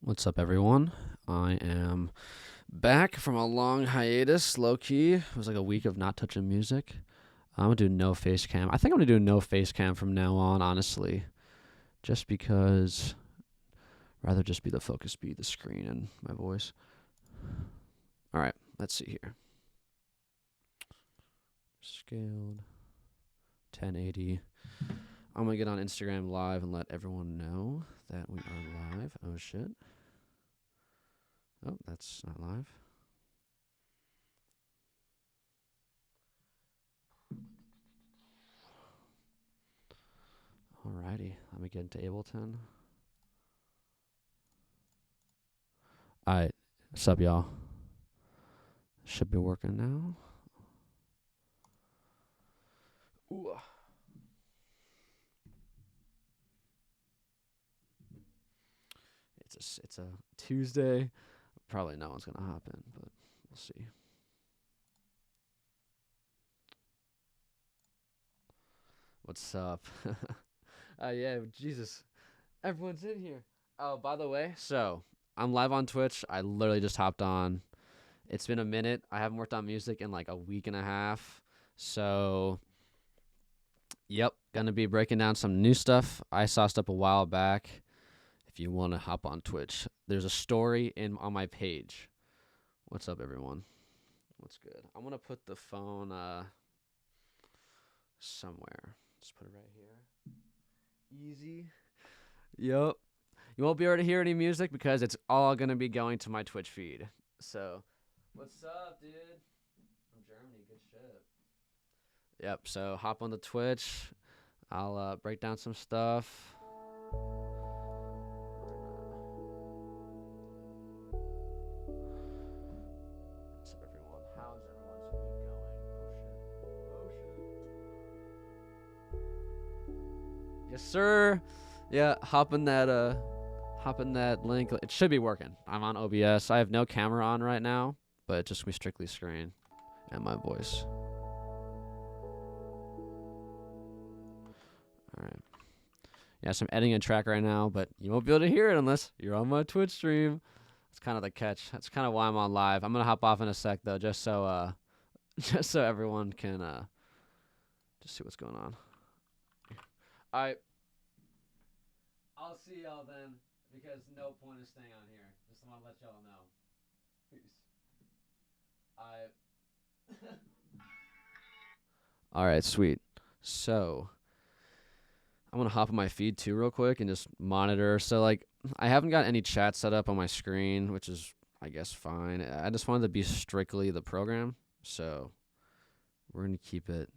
What's up, everyone? I am back from a long hiatus, low key. It was like a week of not touching music. I'm gonna do no face cam. I think I'm gonna do no face cam from now on, honestly. Just because rather just be the focus be the screen and my voice. Alright, let's see here. Scaled 1080. I'm gonna get on Instagram live and let everyone know that we are live. Oh shit. Oh, that's not live. Alrighty, let me get into Ableton. Alright, what's up, y'all? Should be working now. Ooh. It's a Tuesday. Probably no one's gonna hop in, but we'll see. What's up? Yeah, Jesus. Everyone's in here. Oh, by the way, so I'm live on Twitch. I literally just hopped on. It's been a minute. I haven't worked on music in like a week and a half. So, yep, gonna be breaking down some new stuff. I saw stuff a while back. If you want to hop on Twitch, there's a story on my page. What's up, everyone? What's good? I'm gonna put the phone somewhere. Just put it right here. Easy. Yup. You won't be able to hear any music because it's all gonna be going to my Twitch feed. So, what's up, dude? From Germany, good shit. Yep. So hop on the Twitch. I'll break down some stuff. What's up, everyone? How's everyone's week going? Oh shit. Yes, sir. Yeah, hop in that link. It should be working. I'm on OBS. I have no camera on right now, but it's just me strictly screen and my voice. All right. Yes, I'm editing a track right now, but you won't be able to hear it unless you're on my Twitch stream. That's kind of the catch. That's kind of why I'm on live. I'm gonna hop off in a sec though, just so just so everyone can just see what's going on. All right. I'll see y'all then, because no point is staying on here. Just want to let y'all know. Peace. All right, sweet. So I'm gonna hop on my feed too real quick and just monitor. So like I haven't got any chat set up on my screen, which is I guess fine. I just wanted to be strictly the program, so we're gonna keep it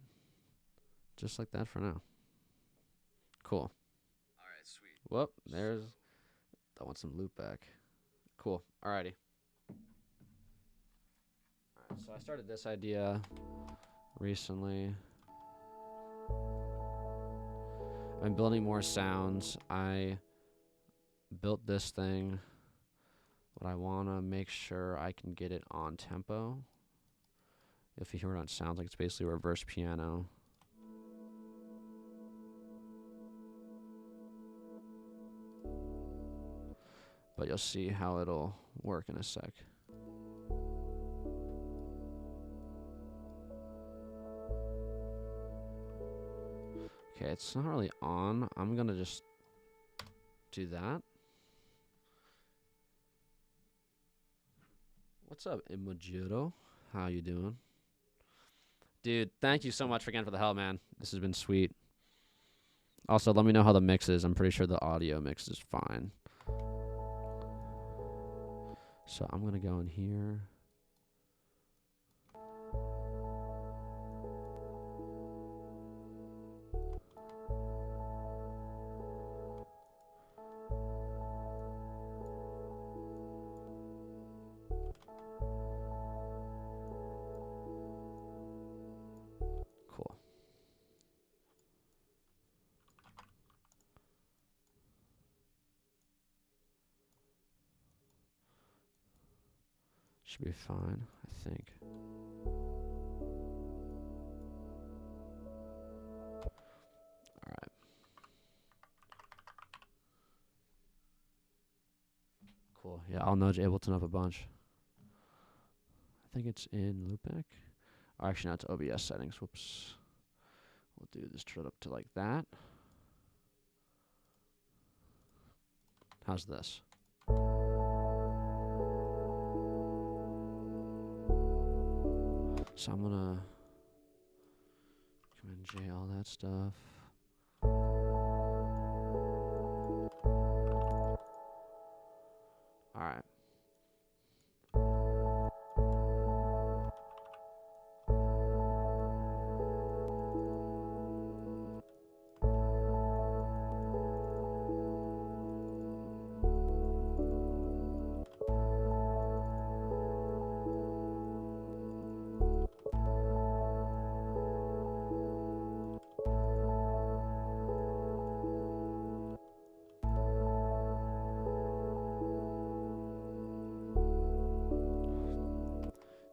just like that for now. Cool. All right, sweet. Whoop, there's. I want some loop back. Cool. Alrighty. Alright, so I started this idea recently. I've been building more sounds. I built this thing, but I want to make sure I can get it on tempo. If you hear it, it sounds like it's basically a reverse piano. But you'll see how it'll work in a sec. Okay, it's not really on. I'm gonna just do that. What's up, Imojiro? How you doing? Dude, thank you so much again for the help, man. This has been sweet. Also, let me know how the mix is. I'm pretty sure the audio mix is fine. So I'm going to go in here. Cool. Should be fine, I think. All right. Cool. Yeah, I'll nudge Ableton up a bunch. I think it's in loopback. Or actually, no, it's OBS settings. Whoops. We'll do this, turn it up to like that. How's this? So I'm gonna Command J, all that stuff. All right.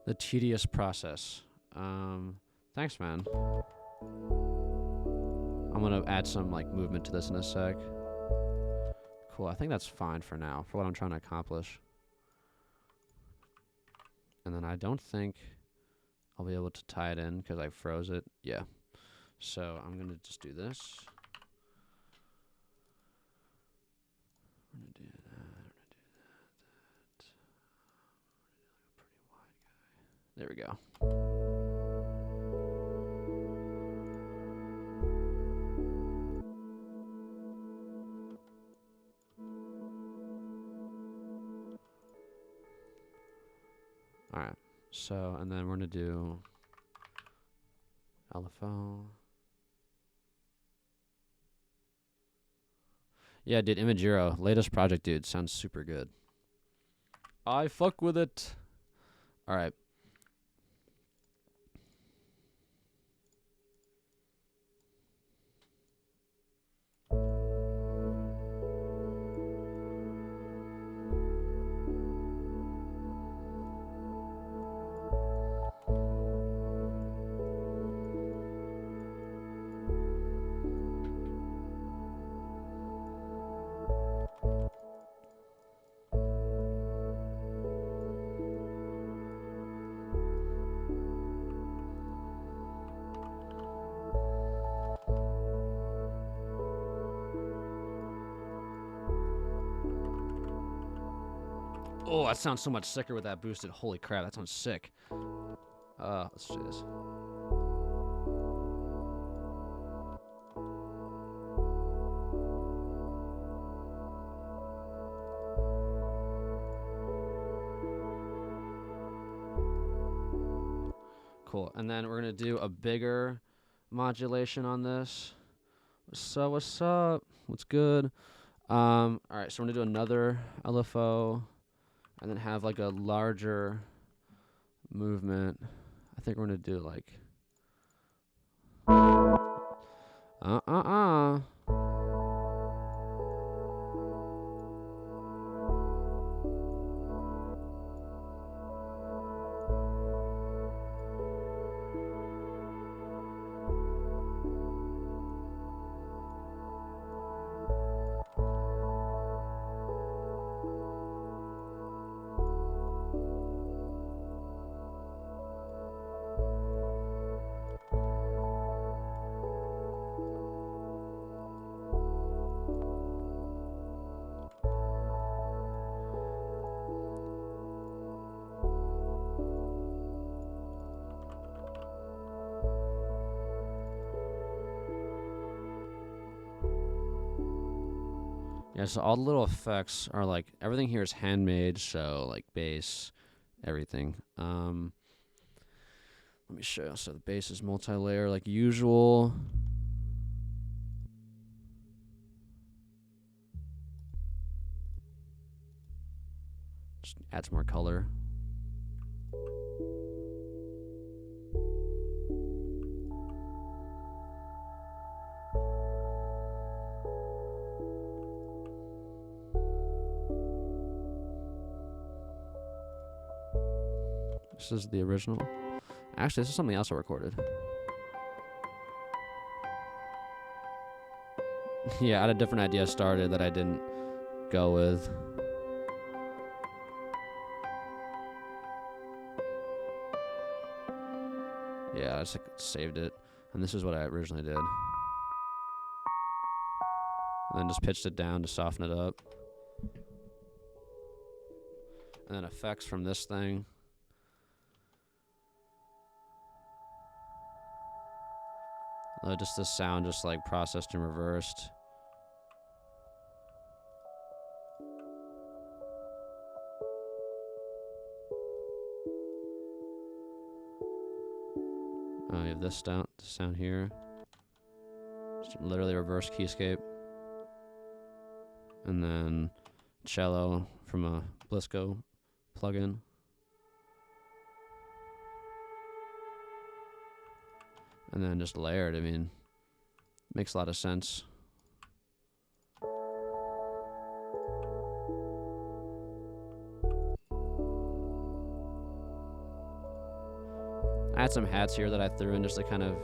The tedious process. Thanks, man. I'm gonna add some like movement to this in a sec. Cool, I think that's fine for now, for what I'm trying to accomplish. And then I don't think I'll be able to tie it in because I froze it. Yeah. So I'm gonna just do this. We're gonna do that. There we go. All right. So, and then we're going to do LFO. Yeah, dude, Imagiro, latest project, dude, sounds super good. I fuck with it. All right. Oh, that sounds so much sicker with that boosted. Holy crap, that sounds sick. Let's do this. Cool, and then we're gonna do a bigger modulation on this. So what's up? What's good? All right, so we're gonna do another LFO. And then have like a larger movement. I think we're gonna do like yeah, so all the little effects are like everything here is handmade, so like bass, everything. Let me show you. So the bass is multi-layer like usual. Just add some more color. This is the original. Actually, this is something else I recorded. Yeah, I had a different idea started that I didn't go with. yeah, I just like, saved it. And this is what I originally did. And then just pitched it down to soften it up. And then effects from this thing. Just this sound just like processed and reversed. You have this sound here. Just literally reverse keyscape. And then cello from a Blisco plugin. And then just layered. I mean, makes a lot of sense. I had some hats here that I threw in just to kind of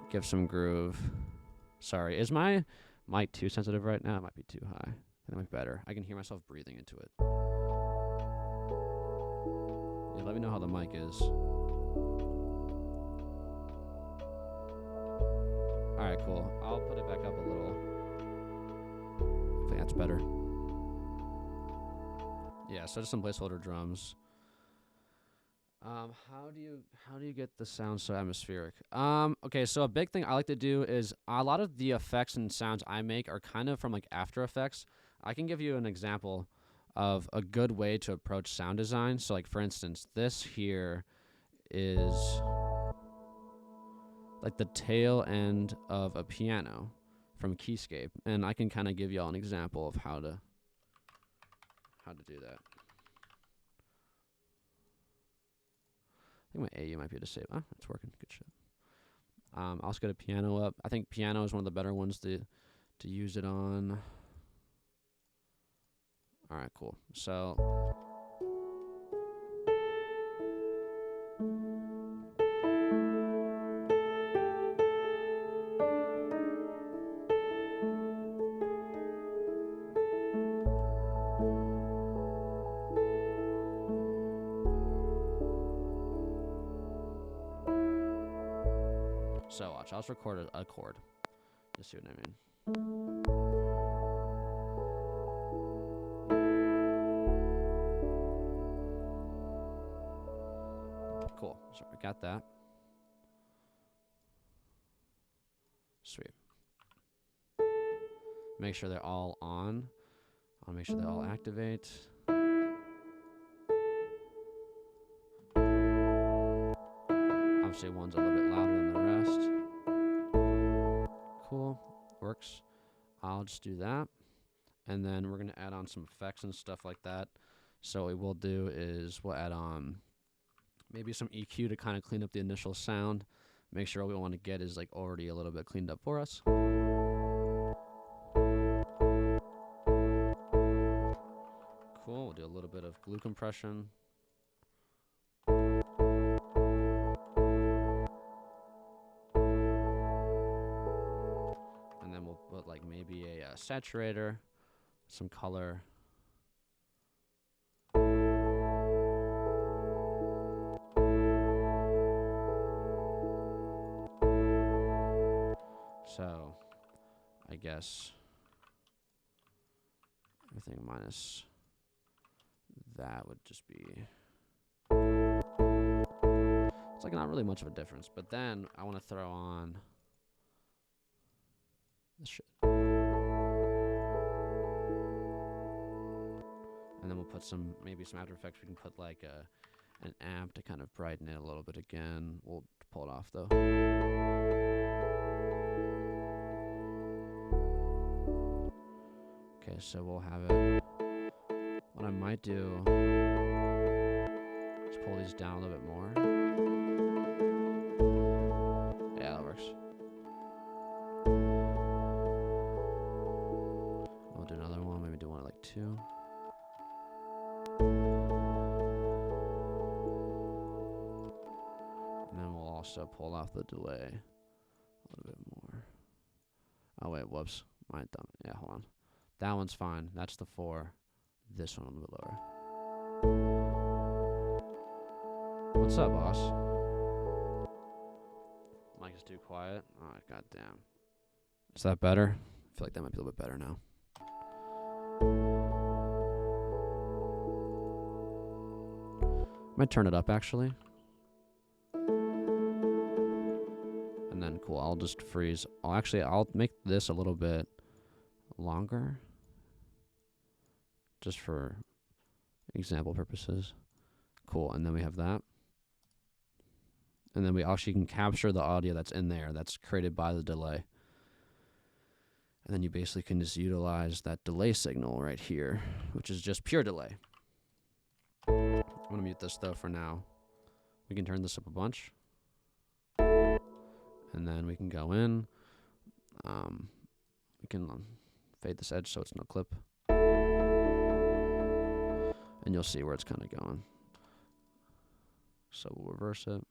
give some groove. Sorry, is my mic too sensitive right now? It might be too high. That might be better. I can hear myself breathing into it. Yeah, let me know how the mic is. Alright, cool. I'll put it back up a little. I think that's better. Yeah, so just some placeholder drums. How do you get the sound so atmospheric? Okay, so a big thing I like to do is a lot of the effects and sounds I make are kind of from like After Effects. I can give you an example of a good way to approach sound design. So like for instance, this here is like the tail end of a piano from Keyscape, and I can kind of give y'all an example of how to do that. I think my AU might be disabled. Ah, it's working. Good shit. I'll just get a piano up. I think piano is one of the better ones to use it on. All right, cool. So watch. I'll just record a chord. You see what I mean? Cool. So we got that. Sweet. Make sure they're all on. I'll make sure they all activate. Obviously, one's a little bit louder than the rest. Cool. Works. I'll just do that. And then we're going to add on some effects and stuff like that. So what we'll do is we'll add on maybe some EQ to kind of clean up the initial sound. Make sure what we want to get is like already a little bit cleaned up for us. Cool. We'll do a little bit of glue compression. And then we'll put like maybe a saturator, some color. So, I guess everything minus that would just be... It's like not really much of a difference, but then I want to throw on this shit. And then we'll put maybe some After Effects. We can put like an amp to kind of brighten it a little bit again. We'll pull it off though. Okay, so we'll have it. What I might do is pull these down a little bit more. Yeah, that works. We'll do another one, maybe do one at like 2. And then we'll also pull off the delay a little bit more. Oh wait, whoops. My dumb. Yeah, hold on. That one's fine. That's the 4. This one a little bit lower. What's up, boss? mic's too quiet. Oh, goddamn. Is that better? I feel like that might be a little bit better now. Might turn it up, actually. And then, cool, I'll just freeze. I'll make this a little bit longer. Just for example purposes. Cool, and then we have that. And then we actually can capture the audio that's in there that's created by the delay. And then you basically can just utilize that delay signal right here, which is just pure delay. I'm going to mute this, though, for now. We can turn this up a bunch. And then we can go in. We can fade this edge so it's no clip. And you'll see where it's kind of going. So we'll reverse it.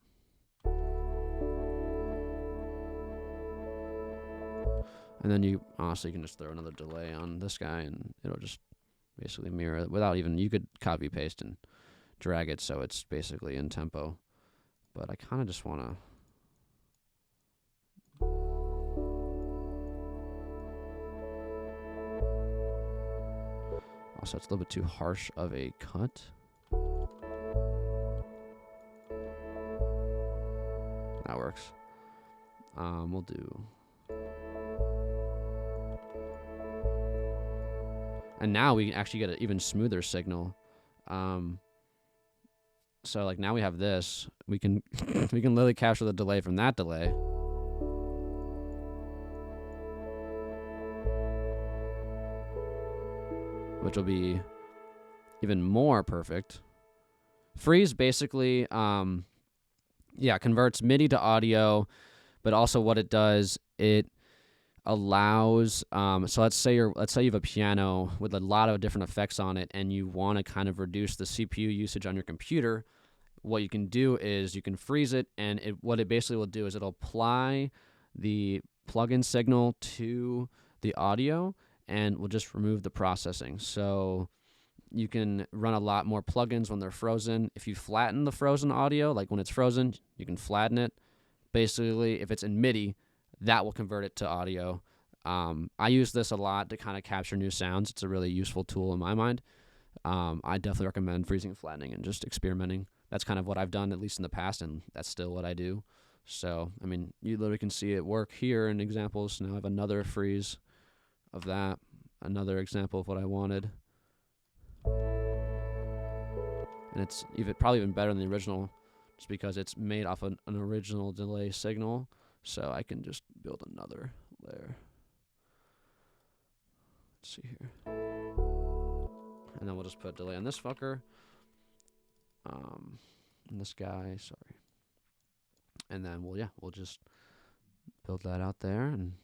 And then you honestly can just throw another delay on this guy and it'll just basically mirror it without even, you could copy paste and drag it so it's basically in tempo. But I kind of just want to also, it's a little bit too harsh of a cut. That works. We'll do. And now we actually get an even smoother signal. So like now we have this. We can we can literally capture the delay from that delay. Which will be even more perfect. Freeze basically, converts MIDI to audio, but also what it does, it allows. So let's say you have a piano with a lot of different effects on it, and you want to kind of reduce the CPU usage on your computer. What you can do is you can freeze it, and what it basically will do is it'll apply the plugin signal to the audio. And we'll just remove the processing. So you can run a lot more plugins when they're frozen. If you flatten the frozen audio, like when it's frozen, you can flatten it. Basically, if it's in MIDI, that will convert it to audio. I use this a lot to kind of capture new sounds. It's a really useful tool in my mind. I definitely recommend freezing and flattening and just experimenting. That's kind of what I've done, at least in the past, and that's still what I do. So, I mean, you literally can see it work here in examples. Now I have another freeze of that, another example of what I wanted, and it's probably even better than the original, just because it's made off an original delay signal. So I can just build another layer. Let's see here, and then we'll just put delay on this fucker, and this guy. Sorry, and then we'll just build that out there and.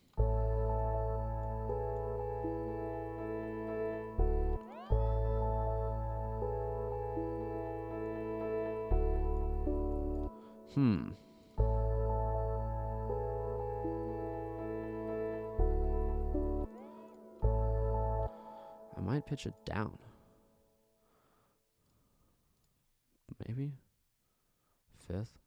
I might pitch it down. Maybe. Fifth.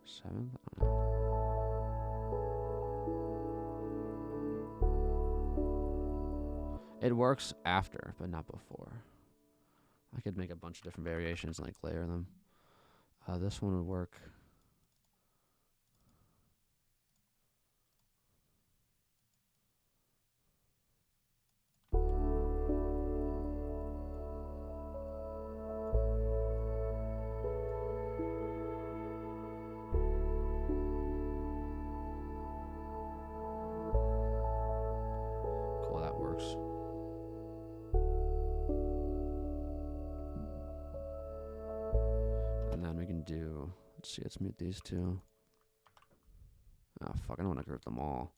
Seventh? I don't know. It works after, but not before. I could make a bunch of different variations and like layer them. This one would work. Cool, that works. And then we can do, let's mute these two. Oh, fuck, I don't want to group them all.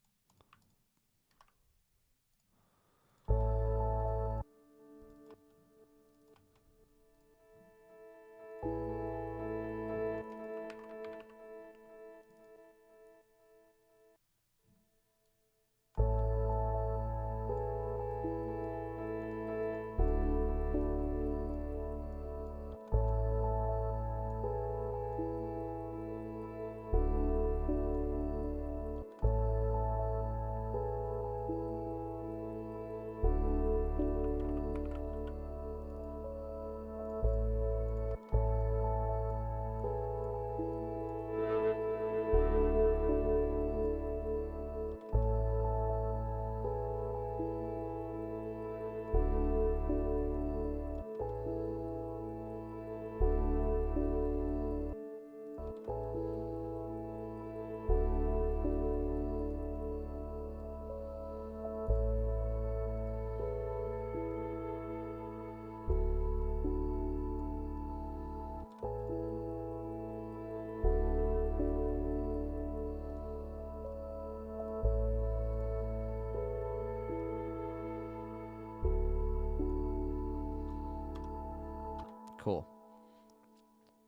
Cool.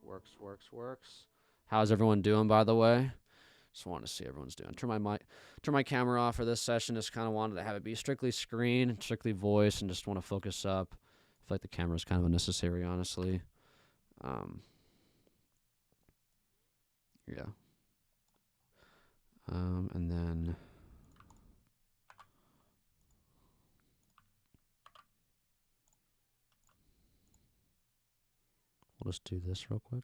Works. How's everyone doing, by the way? Just want to see everyone's doing. Turn my camera off for this session. Just kind of wanted to have it be strictly screen, strictly voice, and just want to focus up. I feel like the camera is kind of unnecessary, honestly. Yeah. And then we'll just do this real quick.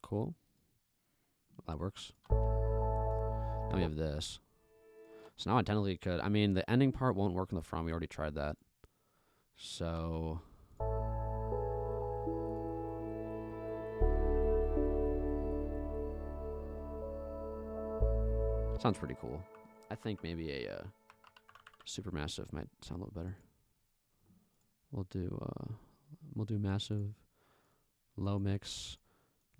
Cool. That works. Now we have this. So now I technically could. I mean, the ending part won't work in the front. We already tried that. So sounds pretty cool. I think maybe a supermassive might sound a little better. We'll do massive, low mix,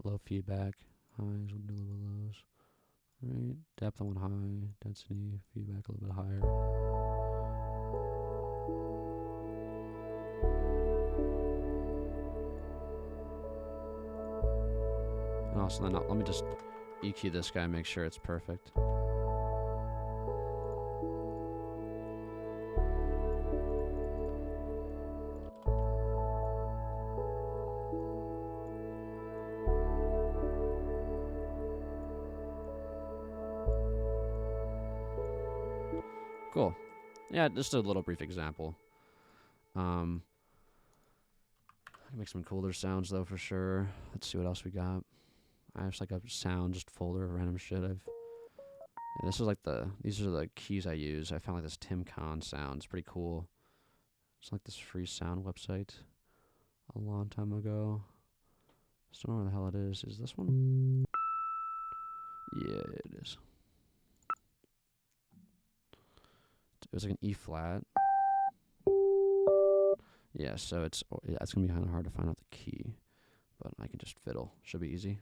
low feedback, highs. We'll do a little bit of lows. Right, depth I want high, density, feedback a little bit higher. And also then let me just EQ this guy, make sure it's perfect. Cool. Yeah, just a little brief example. I can make some cooler sounds though for sure. Let's see what else we got. I have like a sound just folder of random shit this is like these are the keys I use. I found like this Tim Khan sound. It's pretty cool. It's like this free sound website a long time ago. Just don't know where the hell it is. Is this one? Yeah, it is. It was like an E flat. Yeah, so it's gonna be kind of hard to find out the key, but I can just fiddle. Should be easy.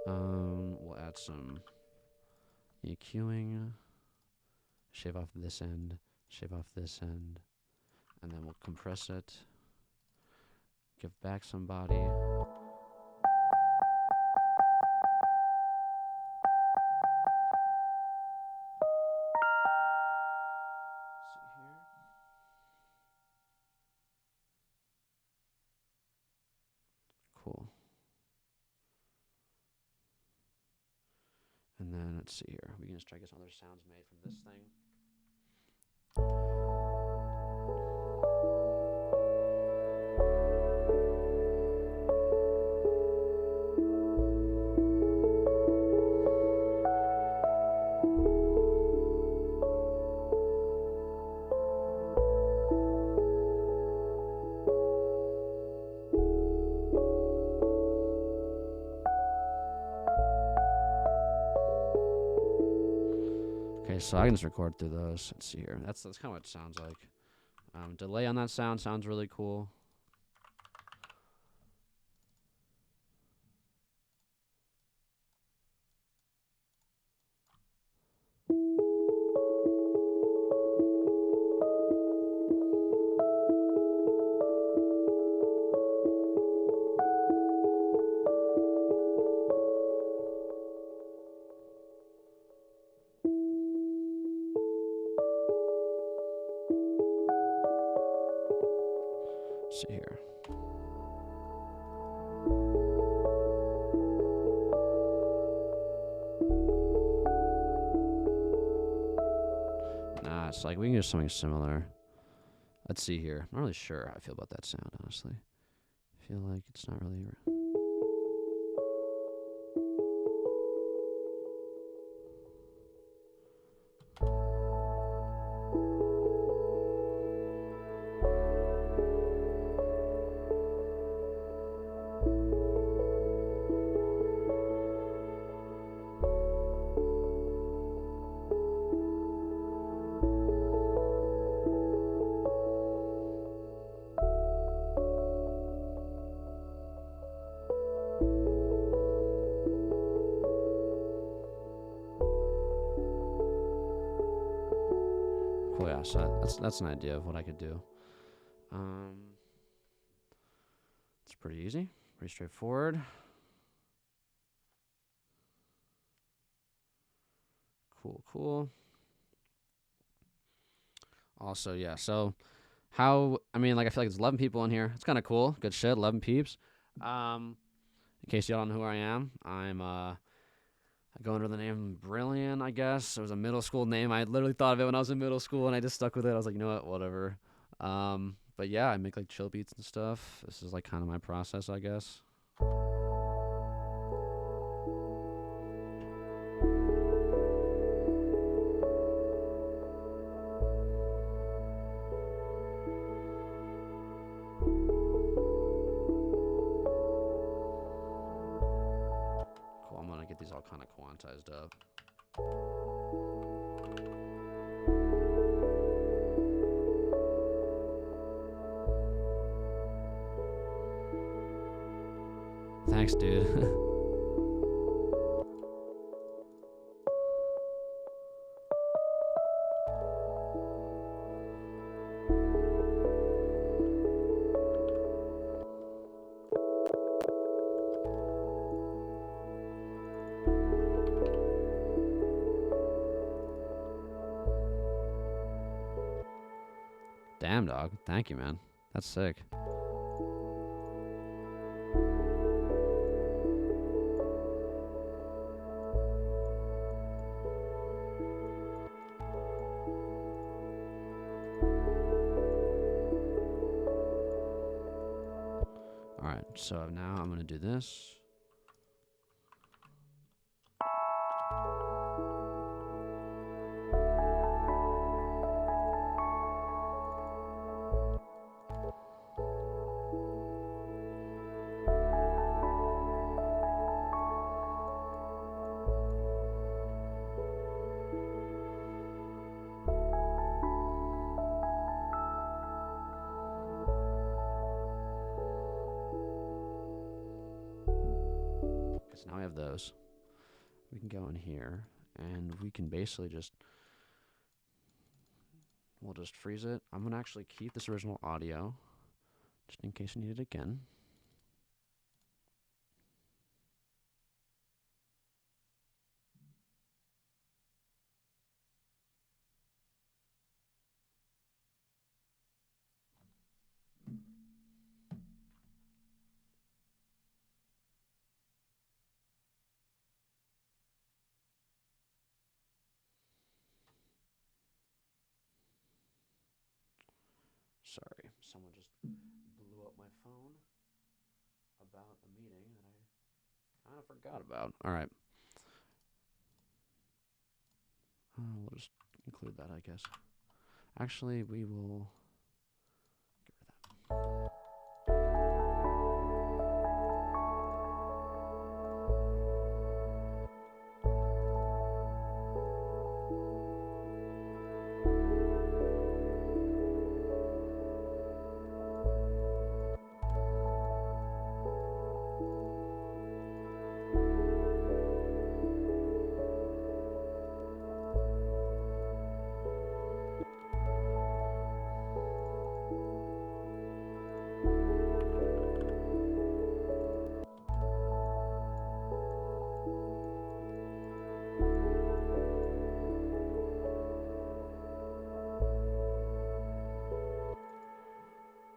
We'll add some EQing. Shave off this end. Shave off this end, and then we'll compress it. Give back some body. Cool. And then let's see here. We can just try to get some other sounds made from this thing. So I can just record through those. Let's see here. That's kind of what it sounds like. Delay on that sound sounds really cool. See here. Nah, it's like we can do something similar. Let's see here. I'm not really sure how I feel about that sound, honestly. I feel like it's not really... Cool. Yeah. So that's an idea of what I could do. It's pretty easy, pretty straightforward. Cool. Also, yeah. So I mean, like, I feel like there's 11 people in here. It's kind of cool. Good shit. 11 peeps. In case y'all don't know who I am, I go under the name Brilliant, I guess. It was a middle school name. I literally thought of it when I was in middle school, and I just stuck with it. I was like, you know what, whatever. But yeah, I make like chill beats and stuff. This is like kind of my process, I guess. Cool, I'm gonna get these all kind of quantized up. Thanks, dude. Damn, dog. Thank you, man. That's sick. Alright, so now I'm going to do this. So now we have those. We can go in here, and we can basically we'll just freeze it. I'm going to actually keep this original audio, just in case I need it again. Sorry, someone just blew up my phone about a meeting that I kind of forgot about. All right. We'll just include that, I guess. Actually, we will get rid of that.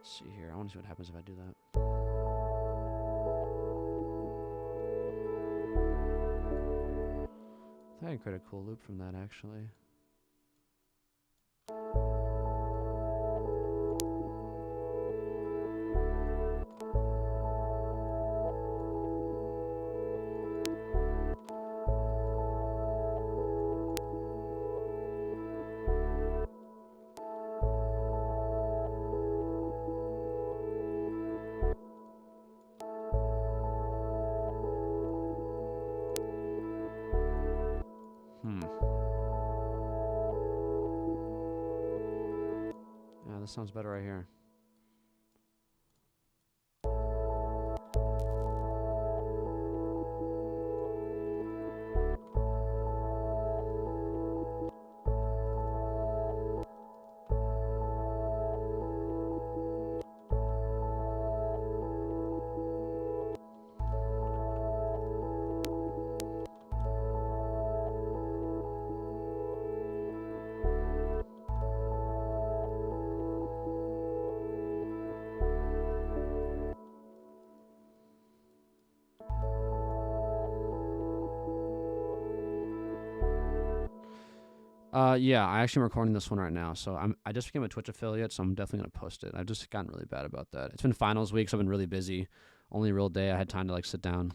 See here. I want to see what happens if I do that. I think I can create a cool loop from that, actually. Yeah, this sounds better right here. Yeah, I actually am recording this one right now, so I just became a Twitch affiliate, so I'm definitely gonna post it. I've just gotten really bad about that. It's been finals week, so I've been really busy. Only real day I had time to like sit down.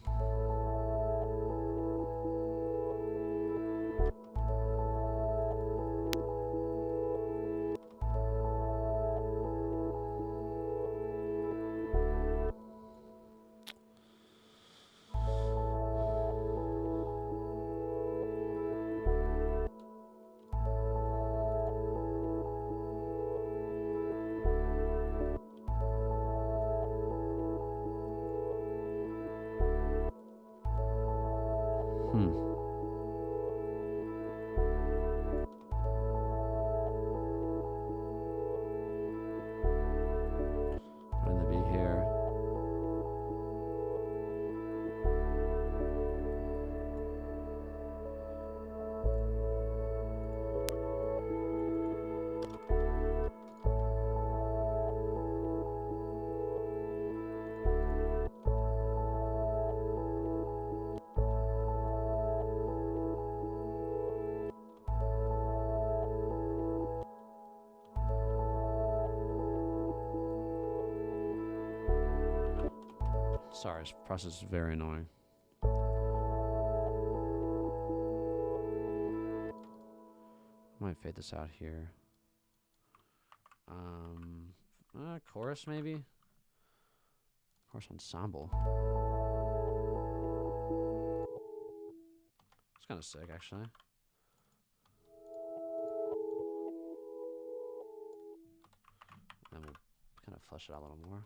Hmm. I'm gonna be here. Sorry, this process is very annoying. I might fade this out here. Chorus maybe? Chorus ensemble. It's kind of sick, actually. And then we'll kind of flesh it out a little more.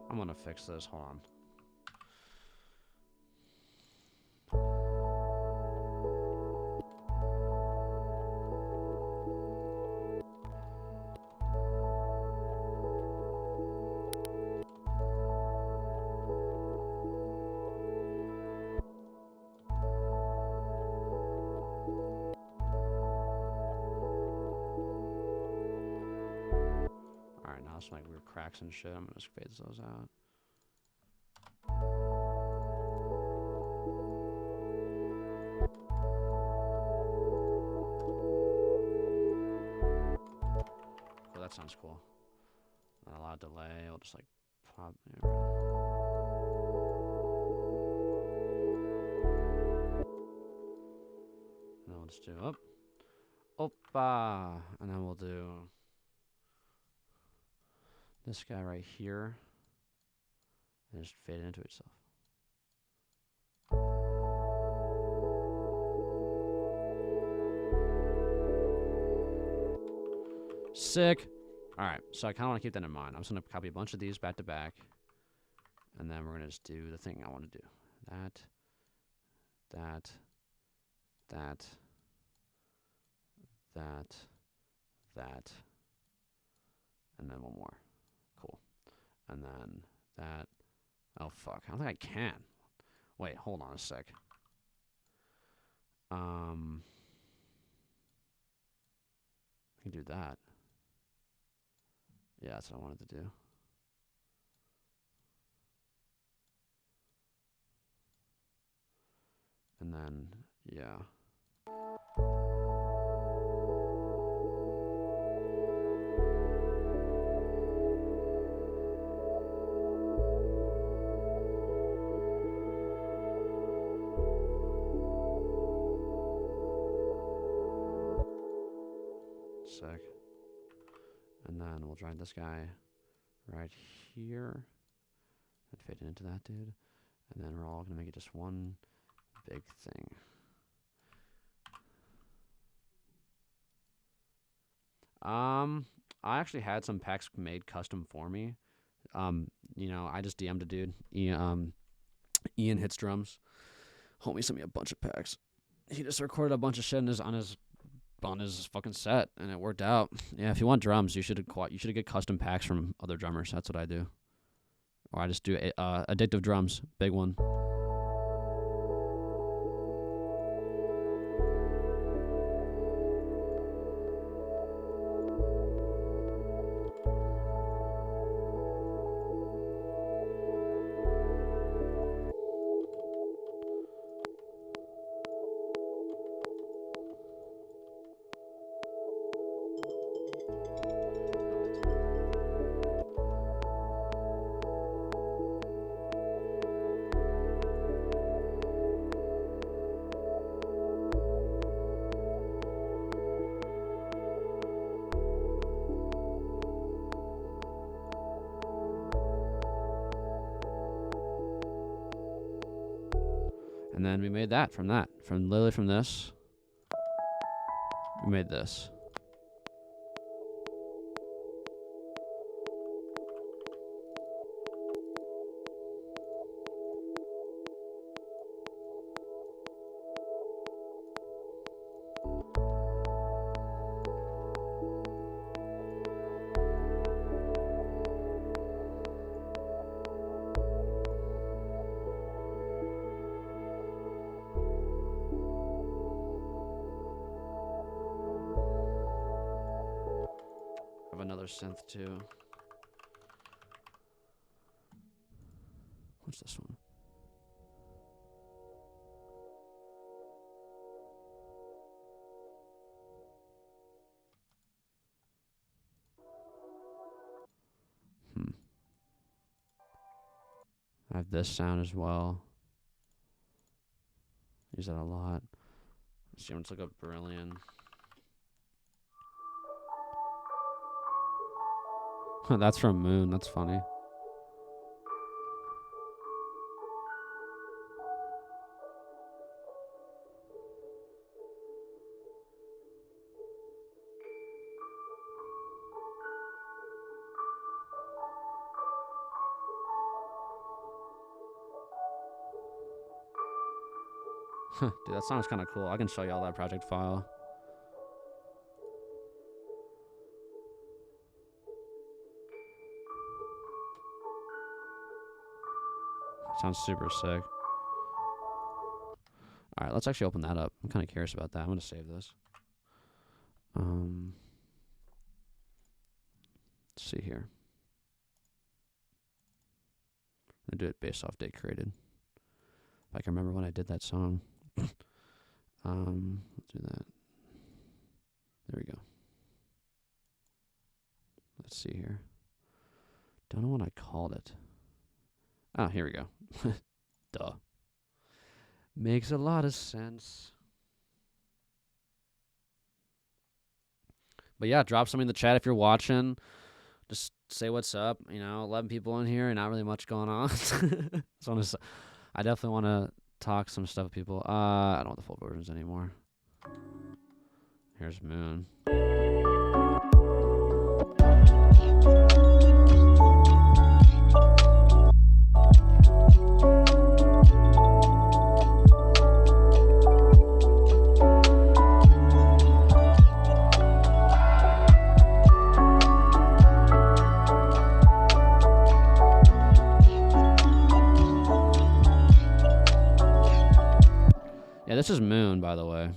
I'm gonna fix this. Hold on. Alright, now it's like weird cracks and shit. I'm gonna just fade those out. Cool, that sounds cool. Not a lot of delay. I'll just like pop. And then we'll just do up. Oppa! And then we'll do this guy right here. And just fade it into itself. Sick. Alright, so I kind of want to keep that in mind. I'm just going to copy a bunch of these back to back. And then we're going to just do the thing I want to do. That. And then one more. Cool. And then that. Oh, fuck. I don't think I can. Wait, hold on a sec. I can do that. Yeah, that's what I wanted to do. And then, yeah. Sick. And then we'll drag this guy right here and fade it into that dude. And then we're all going to make it just one big thing. I actually had some packs made custom for me. You know, I just DM'd a dude. Ian Hits Drums. Homie sent me a bunch of packs. He just recorded a bunch of shit on his on his fucking set, and it worked out. Yeah, if you want drums, you should get custom packs from other drummers. That's what I do, or I just do Addictive Drums, big one. And then we made that, from literally from this, we made this. I have another synth too. What's this one? I have this sound as well. Use that a lot. Let's see, let's look up Brilliant. That's from Moon. That's funny. Dude, that song's kind of cool. I can show you all that project file. Sounds super sick. Alright, let's actually open that up. I'm kind of curious about that. I'm going to save this. Let's see here. I'm going to do it based off date created. If I can remember when I did that song. Let's do that. There we go. Let's see here. Don't know what I called it. Ah, here we go. Duh. Makes a lot of sense. But yeah, drop something in the chat if you're watching. Just say what's up. 11 people in here and not really much going on. I definitely want to talk some stuff with people. I don't want the full versions anymore. Here's Moon. Yeah, this is Moon, by the way.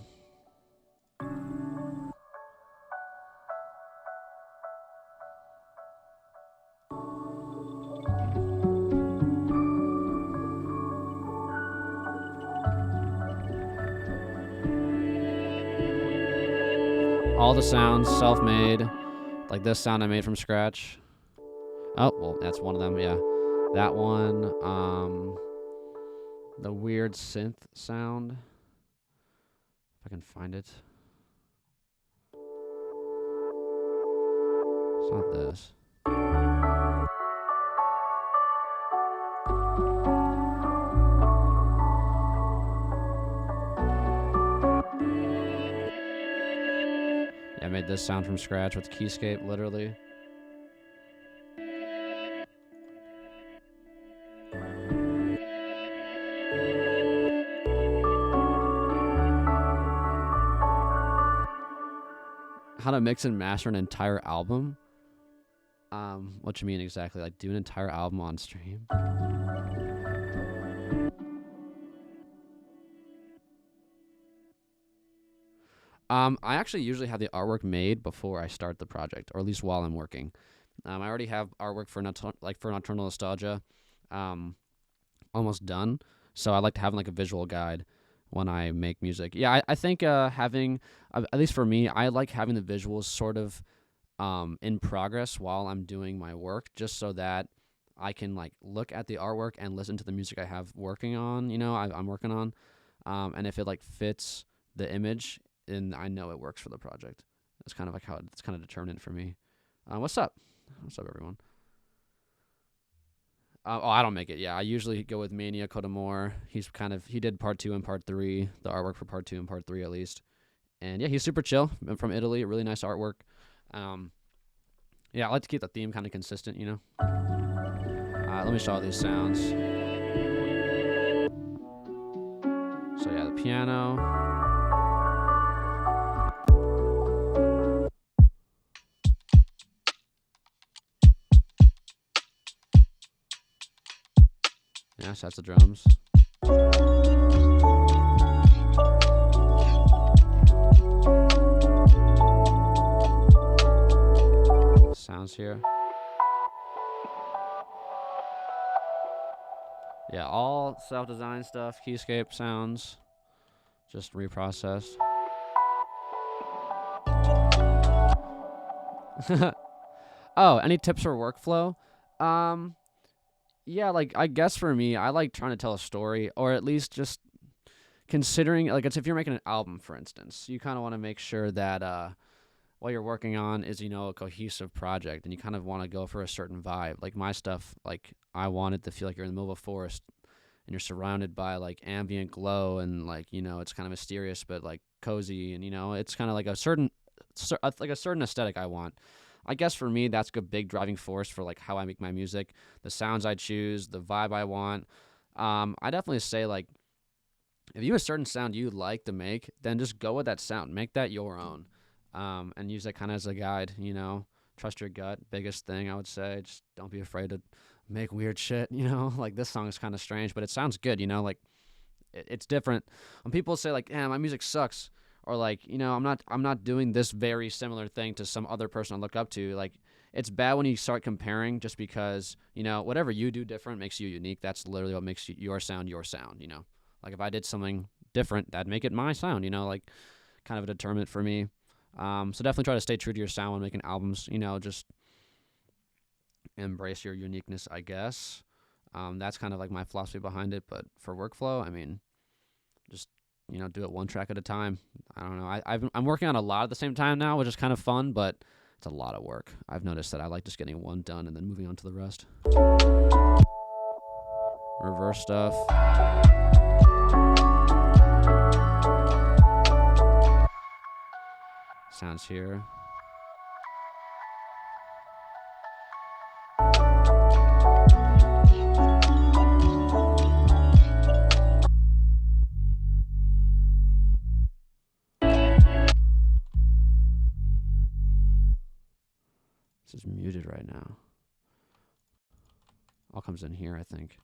All the sounds self-made. Like this sound I made from scratch. Oh, well, that's one of them, yeah. That one, the weird synth sound. If I can find it. It's not this. Yeah, I made this sound from scratch with Keyscape, literally. how to mix and master an entire album. What you mean exactly? Like do an entire album on stream? I actually usually have the artwork made before I start the project, or at least while I'm working. I already have artwork for for Nocturnal Nostalgia, um, almost done. So I like to have like a visual guide when I make music. Yeah, I think having at least for me, I like having the visuals sort of in progress while I'm doing my work, just so that I can like look at the artwork and listen to the music I have working on. I'm working on, and if it like fits the image, and I know it works for the project. That's kind of like how it's kind of determinant for me. What's up? What's up, everyone? I don't make it. Yeah, I usually go with Mania Kodamore. He did part 2 and part 3, the artwork for part 2 and part 3 at least. And yeah, he's super chill. I'm from Italy, really nice artwork. Yeah, I like to keep the theme kind of consistent, Let me show all these sounds. So yeah, the piano. Yeah, so that's the drums. Sounds here. Yeah, all self-designed stuff, keyscape sounds, just reprocessed. Oh, any tips for workflow? Yeah, like I guess for me, I like trying to tell a story, or at least just considering like it's if you're making an album, for instance, you kind of want to make sure that what you're working on is a cohesive project, and you kind of want to go for a certain vibe. Like my stuff, like I want it to feel like you're in the middle of a forest and you're surrounded by like ambient glow, and like it's kind of mysterious but like cozy, and it's kind of like a certain aesthetic I want. I guess for me, that's a big driving force for like how I make my music, the sounds I choose, the vibe I want. I definitely say like if you have a certain sound you like to make, then just go with that sound, make that your own, and use that kind of as a guide. Trust your gut. Biggest thing I would say, just don't be afraid to make weird shit. Like this song is kind of strange, but it sounds good. Like it's different. When people say like, "Yeah, my music sucks," or like, I'm not doing this very similar thing to some other person I look up to. Like, it's bad when you start comparing just because, whatever you do different makes you unique. That's literally what makes your sound. Like if I did something different, that'd make it my sound, like kind of a determinant for me. So definitely try to stay true to your sound when making albums, just embrace your uniqueness, I guess. That's kind of like my philosophy behind it. But for workflow, I mean, just do it one track at a time. I don't know. I'm working on a lot at the same time now, which is kind of fun, but it's a lot of work. I've noticed that I like just getting one done and then moving on to the rest. Reverse stuff. Sounds here. This is muted right now. All comes in here, I think.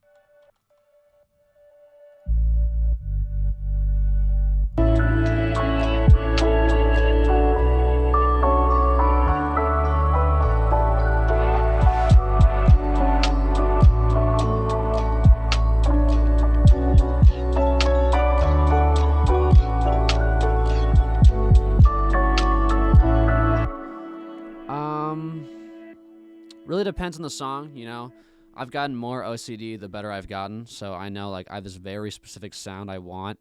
Really depends on the song, I've gotten more OCD the better I've gotten, so I know like I have this very specific sound I want,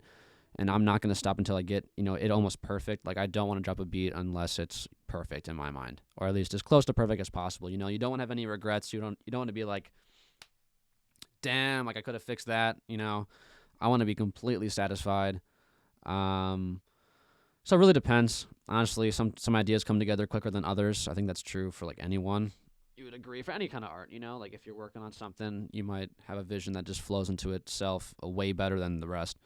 and I'm not going to stop until I get, it almost perfect. Like I don't want to drop a beat unless it's perfect in my mind, or at least as close to perfect as possible. You don't want to have any regrets. You don't want to be like, damn, like I could have fixed that, I want to be completely satisfied. So it really depends. Honestly, some ideas come together quicker than others. I think that's true for like anyone. You would agree for any kind of art, like if you're working on something, you might have a vision that just flows into itself way better than the rest.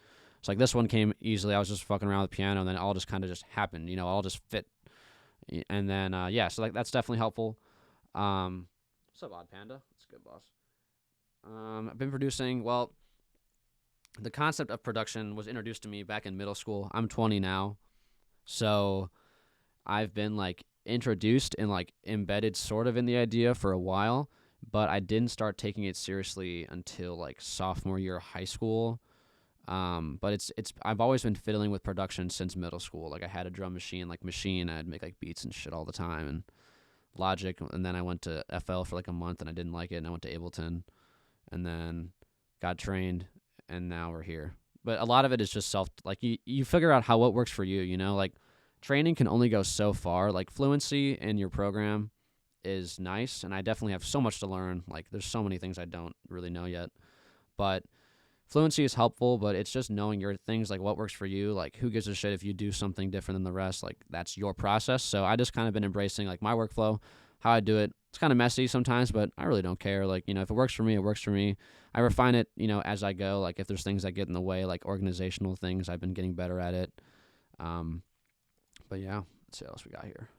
So like this one came easily. I was just fucking around with the piano, and then it all just kind of just happened, it all just fit, And then yeah, so like that's definitely helpful. What's up, Odd Panda? That's good, boss. I've been producing. Well, the concept of production was introduced to me back in middle school. I'm 20 now, so I've been like introduced and like embedded sort of in the idea for a while, but I didn't start taking it seriously until like sophomore year of high school. But it's I've always been fiddling with production since middle school. Like I had a drum machine, like Machine. I'd make like beats and shit all the time, and Logic. And then I went to FL for like a month, and I didn't like it, and I went to Ableton, and then got trained, and now we're here. But a lot of it is just self. Like you figure out how what works for you. You know, like training can only go so far. Like fluency in your program is nice, and I definitely have so much to learn. Like there's so many things I don't really know yet, but fluency is helpful, but it's just knowing your things, like what works for you. Like who gives a shit if you do something different than the rest? Like that's your process. So I just kind of been embracing like my workflow, how I do it. It's kind of messy sometimes, but I really don't care. Like, if it works for me, it works for me. I refine it, as I go. Like if there's things that get in the way, like organizational things, I've been getting better at it. But yeah, let's see what else we got here.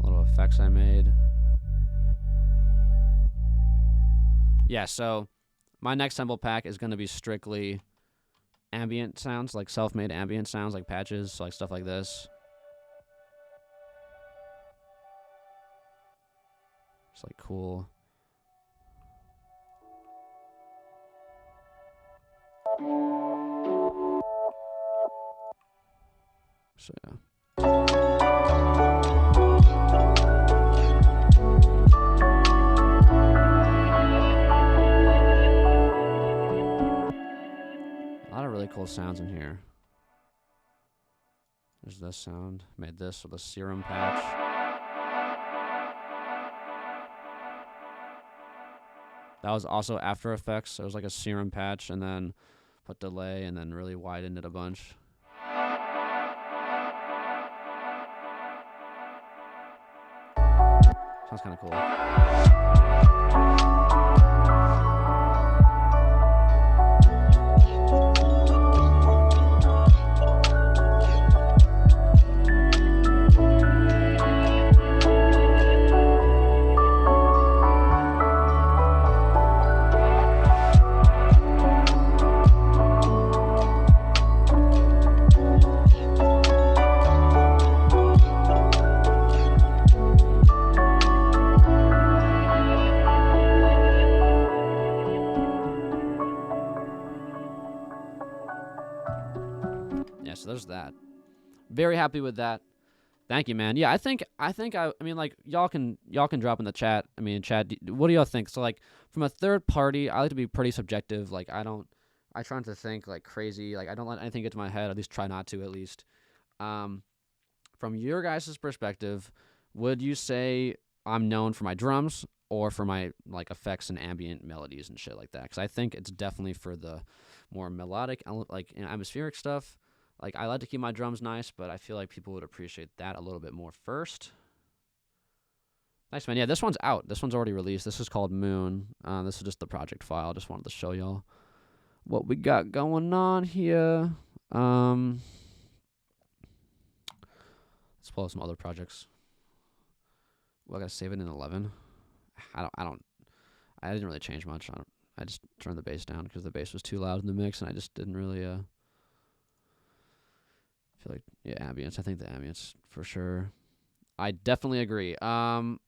Little effects I made. Yeah, so my next sample pack is going to be strictly ambient sounds, like self-made ambient sounds, like patches, like stuff like this. It's like cool. So yeah. A lot of really cool sounds in here. There's this sound. Made this with a serum patch. That was also After Effects. So it was like a serum patch, and then put delay, and then really widened it a bunch. Sounds kind of cool. So there's that. Very happy with that. Thank you, man. Yeah, I mean, like y'all can drop in the chat. I mean, chat. What do y'all think? So like from a third party, I like to be pretty subjective. Like I try not to think like crazy. Like I don't let anything get to my head. At least try not to. At least. From your guys' perspective, would you say I'm known for my drums or for my like effects and ambient melodies and shit like that? Because I think it's definitely for the more melodic, like atmospheric stuff. Like, I like to keep my drums nice, but I feel like people would appreciate that a little bit more first. Nice, man. Yeah, this one's out. This one's already released. This is called Moon. This is just the project file. Just wanted to show y'all what we got going on here. Let's pull up some other projects. Well, I gotta save it in 11. I didn't really change much. I just turned the bass down because the bass was too loud in the mix, and I just didn't really, feel like, yeah, ambience. I think the ambience for sure. I definitely agree. The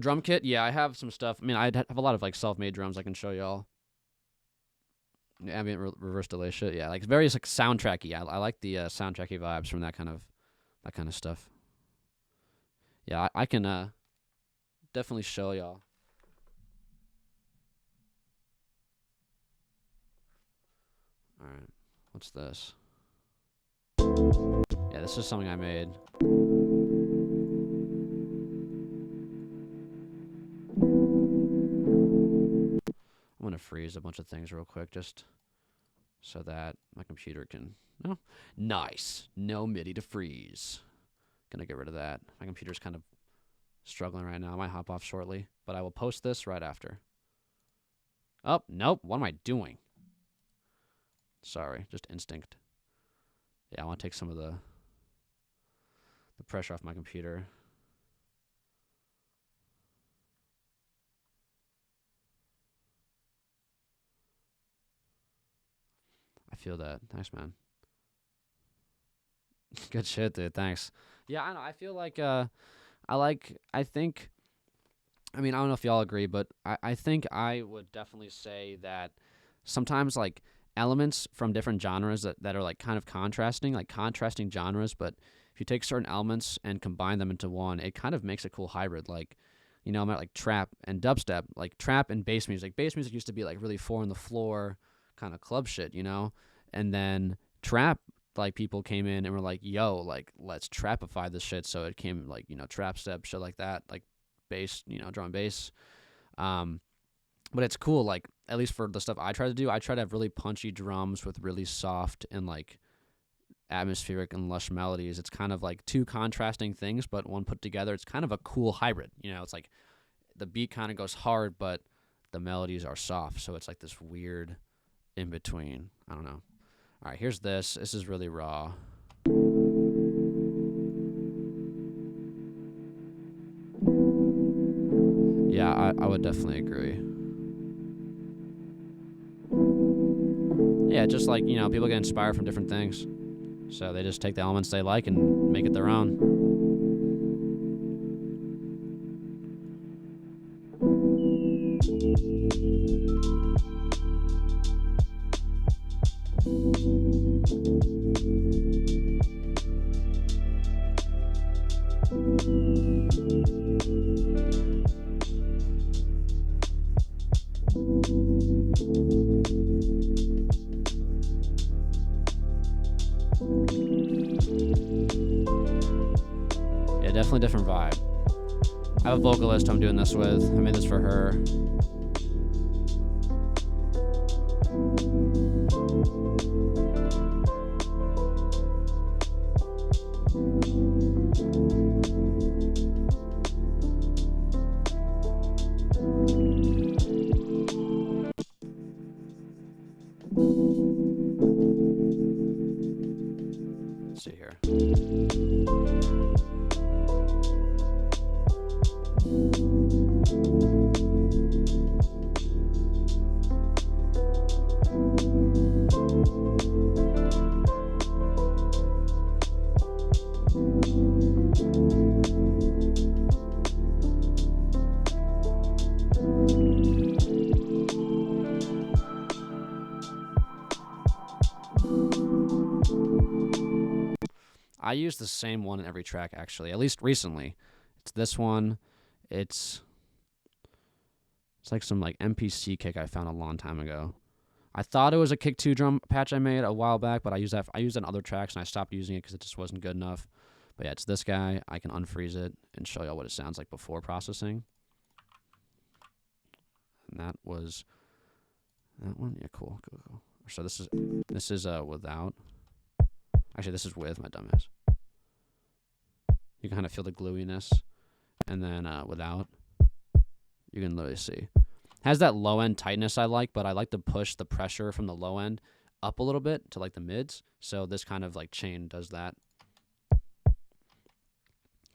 drum kit, yeah, I have some stuff. I mean, I have a lot of like self-made drums I can show y'all. The ambient reverse delay shit, yeah, like very like soundtracky. I like the soundtracky vibes from that kind of stuff. Yeah, I can definitely show y'all. Alright. What's this? Yeah, this is something I made. I'm gonna freeze a bunch of things real quick just so that my computer can... No? Nice. No MIDI to freeze. Gonna get rid of that. My computer's kind of struggling right now. I might hop off shortly, but I will post this right after. Oh, nope. What am I doing? Sorry, just instinct. Yeah, I want to take some of the pressure off my computer. I feel that. Thanks, man. Good shit, dude. Thanks. Yeah, I know. I feel like I think, I mean, I don't know if y'all agree, but I think I would definitely say that sometimes, like, elements from different genres that are, like, kind of contrasting genres, but if you take certain elements and combine them into one, it kind of makes a cool hybrid. Like, you know, I'm at, like, trap and dubstep, like, trap and bass music. Bass music used to be, like, really four on the floor kind of club shit, you know? And then trap, like, people came in and were like, yo, like, let's trapify this shit. So it came, like, you know, trap step, shit like that, like bass, you know, drum and bass. But it's cool, like, at least for the stuff I try to do, I try to have really punchy drums with really soft and, like, atmospheric and lush melodies. It's kind of like two contrasting things, but one put together, it's kind of a cool hybrid. You know, it's like the beat kind of goes hard, but the melodies are soft. So it's like this weird in between. I don't know. All right, here's this. This is really raw. Yeah, I would definitely agree. Yeah, just like, you know, people get inspired from different things. So they just take the elements they like and make it their own. Yeah, definitely different vibe. I have a vocalist I'm doing this with. I made this for her. Let's see here. I use the same one in every track, actually, at least recently. It's this one. It's like some like MPC kick I found a long time ago. I thought it was a kick 2 drum patch I made a while back, but I used it on other tracks and I stopped using it because it just wasn't good enough. But yeah, it's this guy. I can unfreeze it and show y'all what it sounds like before processing. And that was that one. Yeah, cool. So this is without. Actually, this is with, my dumbass. You can kind of feel the gluiness. And then without, you can literally see. Has that low end tightness I like, but I like to push the pressure from the low end up a little bit to like the mids. So this kind of like chain does that.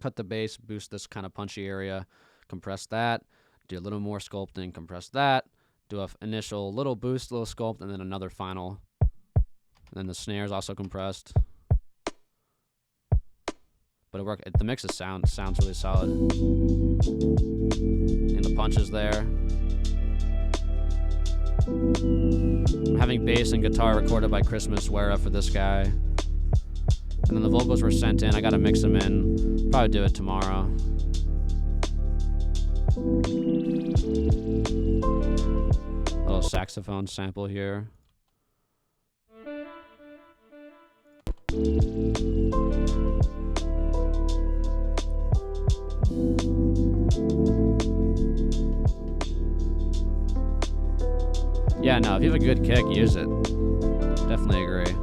Cut the bass, boost this kind of punchy area, compress that, do a little more sculpting, compress that, do a initial little boost, little sculpt, and then another final. And then the snare is also compressed. But it worked. The mix of sounds really solid. And the punch is there. I'm having bass and guitar recorded by Chris Miswera for this guy. And then the vocals were sent in. I gotta mix them in. Probably do it tomorrow. Little saxophone sample here. no, if you have a good kick, use it. Definitely agree.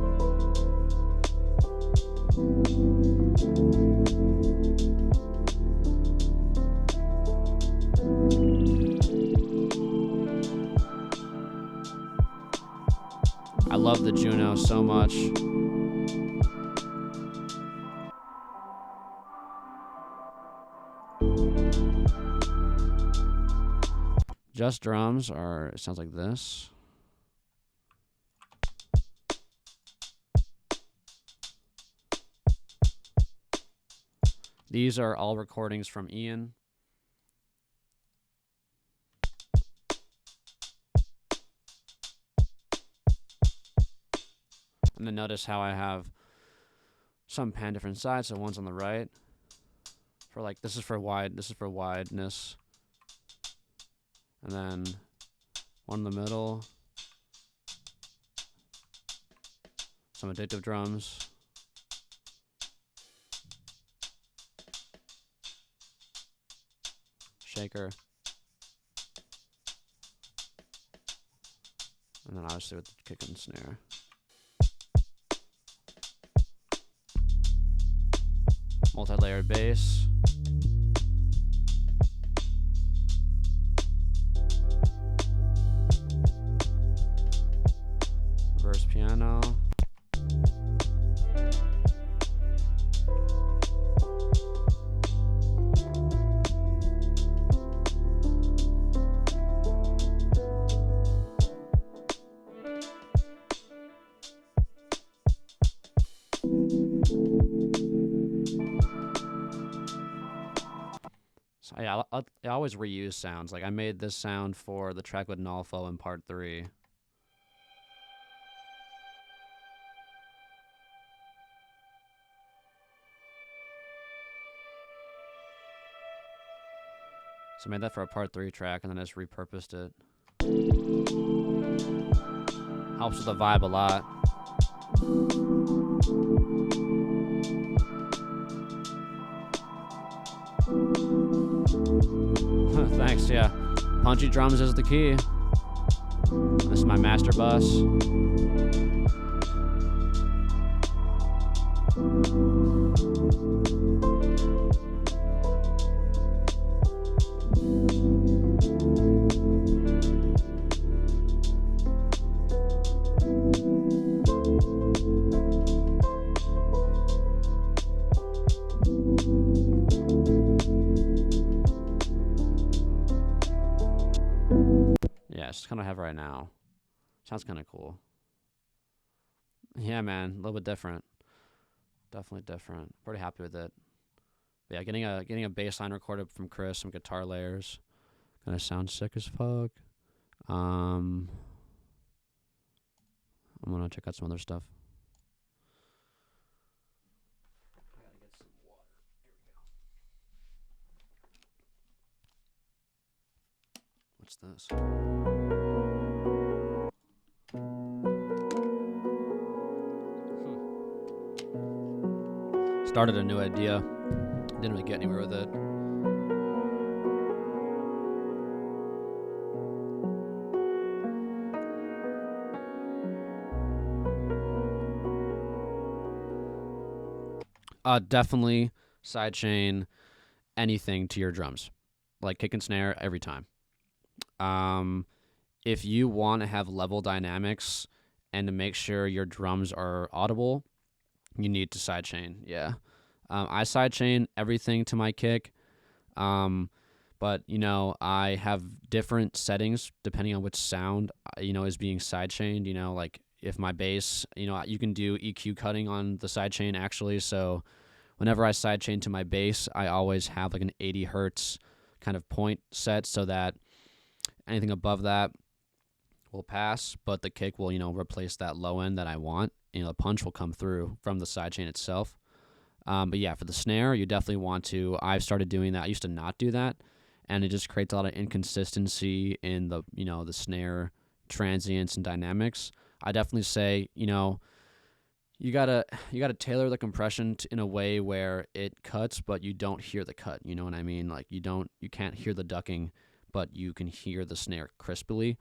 I love the Juno so much. Just drums are, it sounds like this. These are all recordings from Ian. And then notice how I have some pan different sides. So one's on the right for like, this is for wideness. And then one in the middle. Some addictive drums. Shaker. And then obviously with the kick and snare. Multi-layered bass. Reverse piano. So yeah, I always reuse sounds. Like I made this sound for the track with Nolfo in part 3. So I made that for a part 3 track and then I just repurposed it. Helps with the vibe a lot. Thanks, yeah. Punchy drums is the key. This is my master bus. Yeah, it's kind of have right now. Sounds kind of cool. Yeah, man, a little bit different. Definitely different. Pretty happy with it. But yeah, getting a bass line recorded from Chris, some guitar layers. Gonna sound sick as fuck. I'm gonna check out some other stuff. I gotta get some water. Here we go. What's this? Started a new idea. Didn't really get anywhere with it. Definitely sidechain anything to your drums, like kick and snare every time. If you want to have level dynamics and to make sure your drums are audible, you need to sidechain. Yeah, I sidechain everything to my kick, but I have different settings depending on which sound is being sidechained. Like if my bass, you can do EQ cutting on the sidechain actually, so whenever I sidechain to my bass, I always have like an 80 hertz kind of point set so that anything above that will pass, but the kick will, replace that low end that I want. The punch will come through from the sidechain itself. But yeah, for the snare, you definitely want to. I've started doing that. I used to not do that, and it just creates a lot of inconsistency in the, the snare transients and dynamics. I definitely say, you gotta tailor the compression in a way where it cuts, but you don't hear the cut. You know what I mean? Like you can't hear the ducking, but you can hear the snare crisply.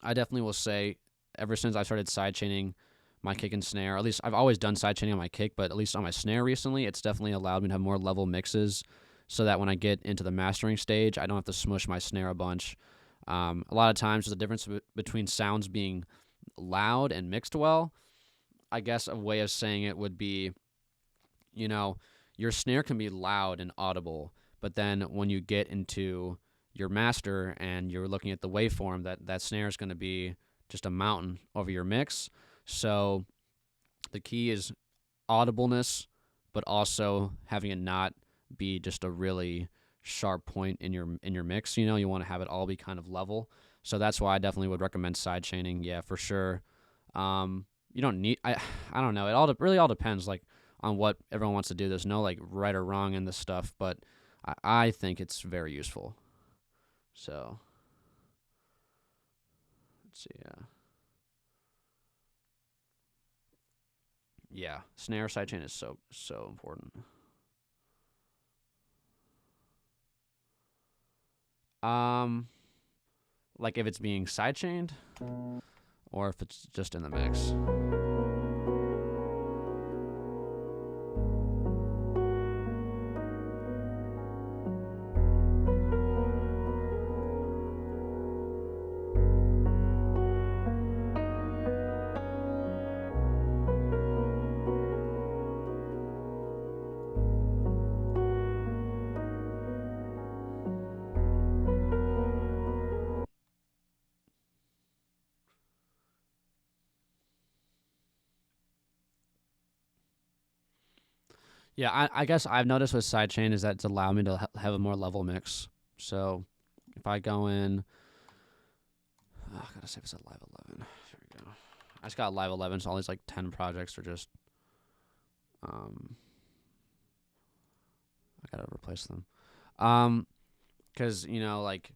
I definitely will say, ever since I started sidechaining my kick and snare, at least I've always done sidechaining on my kick, but at least on my snare recently, it's definitely allowed me to have more level mixes, so that when I get into the mastering stage, I don't have to smush my snare a bunch. A lot of times, there's a difference between sounds being loud and mixed well. I guess a way of saying it would be, you know, your snare can be loud and audible, but then when you get into your master and you're looking at the waveform, that snare is going to be just a mountain over your mix. So the key is audibleness, but also having it not be just a really sharp point in your mix. You know, you want to have it all be kind of level. So that's why I definitely would recommend side chaining. Yeah, for sure. You don't need. I don't know. It really all depends like on what everyone wants to do. There's no like right or wrong in this stuff, but I think it's very useful. So let's see. Yeah, snare sidechain is so important. Um, like if it's being sidechained or if it's just in the mix. Yeah, I guess I've noticed with sidechain is that it's allowed me to have a more level mix. So if I go in, oh, I gotta save this at Live 11. Here we go. I just got Live 11, so all these like 10 projects are just, um, I gotta replace them. Because you know, like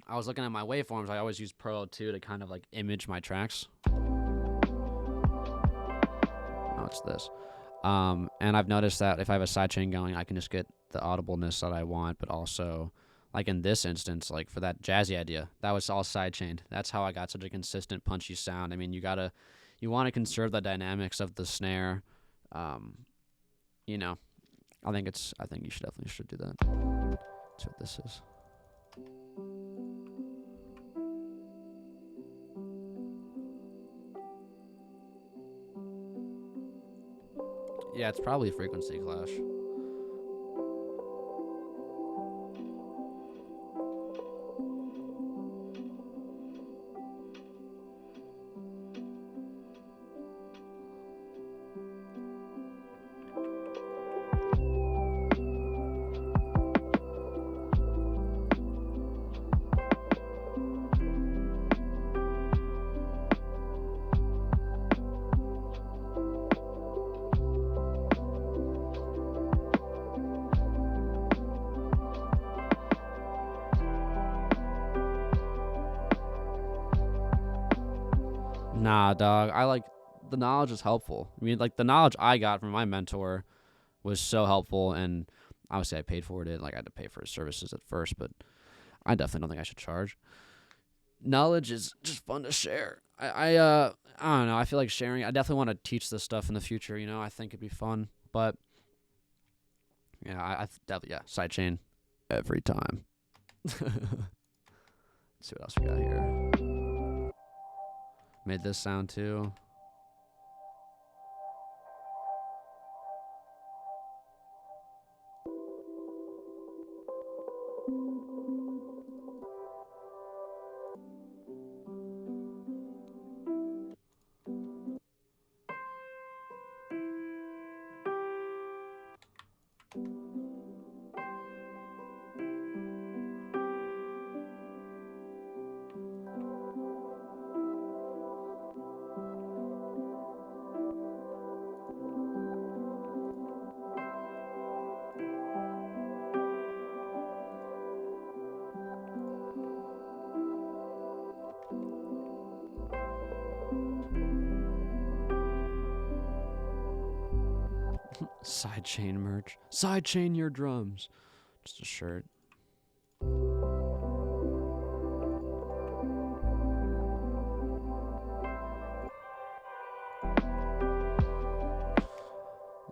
I was looking at my waveforms, I always use Pro 2 to kind of like image my tracks. Oh, it's this. And I've noticed that if I have a sidechain going, I can just get the audibleness that I want, but also, like in this instance, like for that jazzy idea, that was all sidechained. That's how I got such a consistent, punchy sound. I mean, you want to conserve the dynamics of the snare. Um, you know, I think you should definitely do that. That's what this is. Yeah, it's probably a frequency clash. Nah, dog. I like the knowledge is helpful. I mean, like the knowledge I got from my mentor was so helpful, and obviously I paid for it. Like I had to pay for his services at first, but I definitely don't think I should charge. Knowledge is just fun to share. I don't know. I feel like sharing. I definitely want to teach this stuff in the future. You know, I think it'd be fun, but yeah, I definitely yeah. Sidechain every time. Let's see what else we got here. Made this sound too. Sidechain merch. Sidechain your drums. Just a shirt.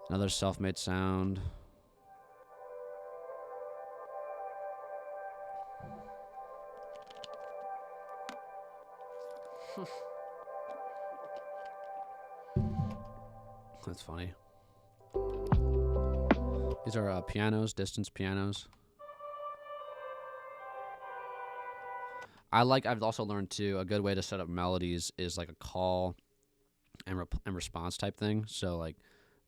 Another self-made sound. That's funny. These are pianos, distance pianos. I've also learned too, a good way to set up melodies is like a call and response type thing. So like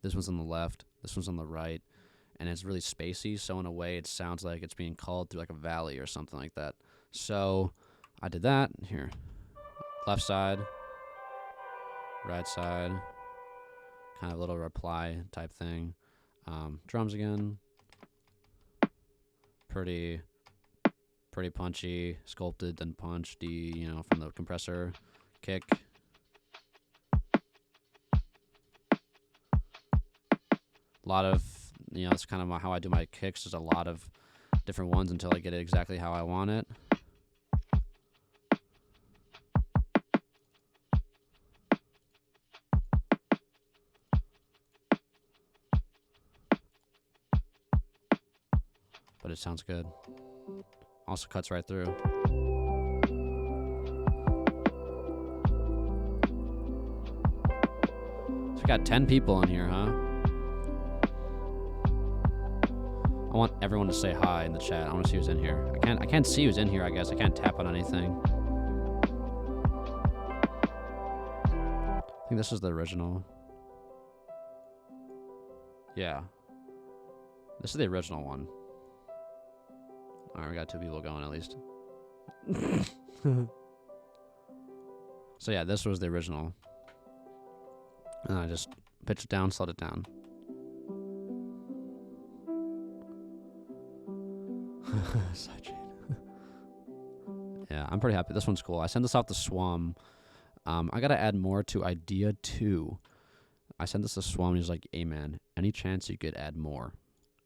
this one's on the left, this one's on the right, and it's really spacey. So in a way, it sounds like it's being called through like a valley or something like that. So I did that here. Left side, right side, kind of a little reply type thing. Drums again. Pretty punchy, sculpted, then punch, from the compressor, kick. A lot of, that's kind of how I do my kicks. There's a lot of different ones until I get it exactly how I want it. But it sounds good. Also cuts right through. So we got 10 people in here, huh? I want everyone to say hi in the chat. I want to see who's in here. I can't see who's in here, I guess. I can't tap on anything. I think this is the original. Yeah. This is the original one. Alright, we got 2 people going at least. So yeah, this was the original. And I just pitched it down, slowed it down. Sidechain. Yeah, I'm pretty happy. This one's cool. I sent this off to Swam. I gotta add more to Idea 2. I sent this to Swam and he's like, hey man, any chance you could add more?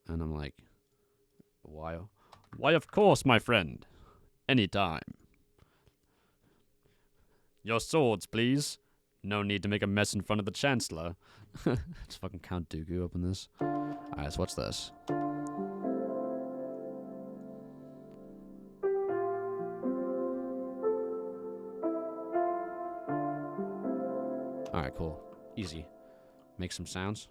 And I'm like, why? Why, of course, my friend. Anytime. Your swords, please. No need to make a mess in front of the Chancellor. Let's fucking Count Dooku open this. Alright, so what's this? Alright, cool. Easy. Make some sounds.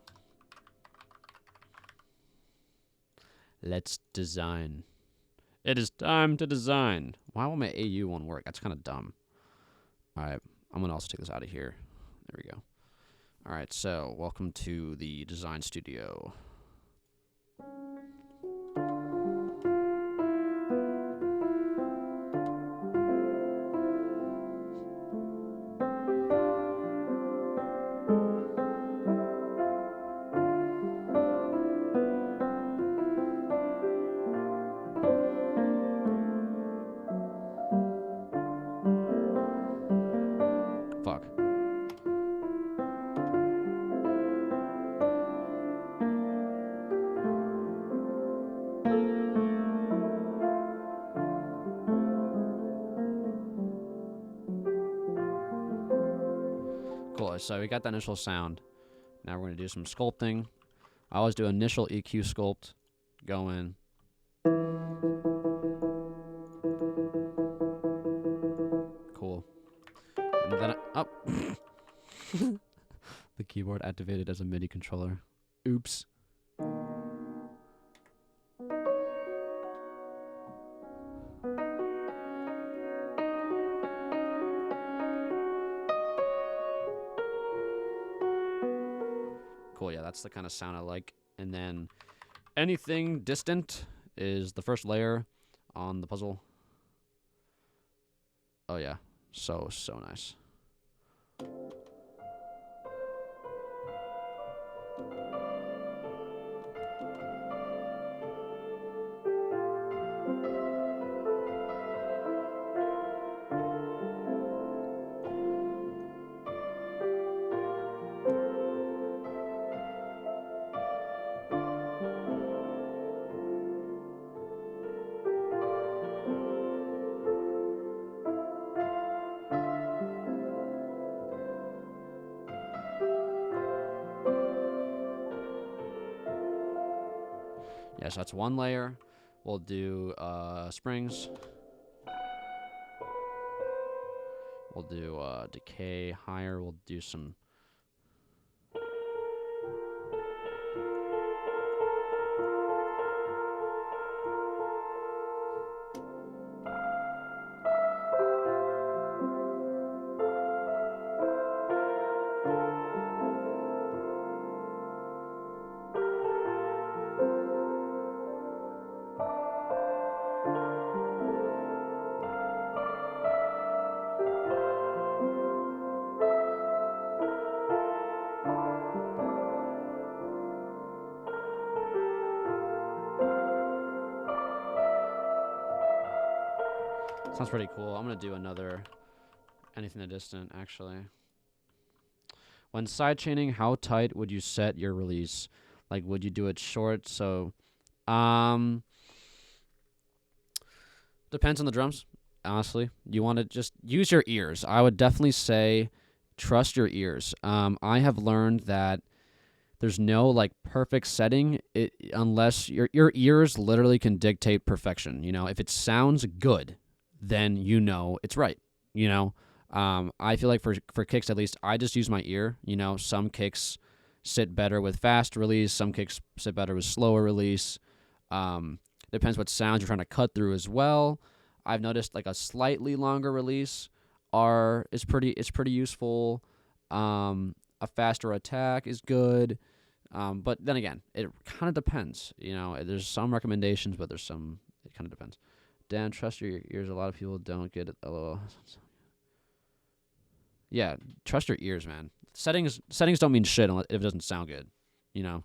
Let's design. It is time to design. Why won't my AU one work? That's kind of dumb. Alright, I'm going to also take this out of here. There we go. Alright, so welcome to the design studio. Fuck. Cool, so we got the initial sound. Now we're going to do some sculpting. I always do initial EQ sculpt. Go in. Cool. And then the keyboard activated as a MIDI controller. Oops. Cool, yeah, that's the kind of sound I like. And then anything distant is the first layer on the puzzle. Oh yeah, so nice. Yeah, so that's one layer. We'll do springs. We'll do decay higher. We'll do some. Sounds pretty cool. I'm going to do another Anything the Distant, actually. When sidechaining, how tight would you set your release? Like, would you do it short? So, depends on the drums, honestly. You want to just use your ears. I would definitely say trust your ears. I have learned that there's no, like, perfect setting unless your ears literally can dictate perfection. You know, if it sounds good, then you know it's right, you know? I feel like for kicks, at least, I just use my ear. You know, some kicks sit better with fast release. Some kicks sit better with slower release. Depends what sounds you're trying to cut through as well. I've noticed like a slightly longer release is pretty useful. A faster attack is good. But then again, it kind of depends. You know, there's some recommendations, but it kind of depends. Dan, trust your ears. A lot of people don't get it. LOL. Yeah, trust your ears, man. Settings don't mean shit if it doesn't sound good, you know?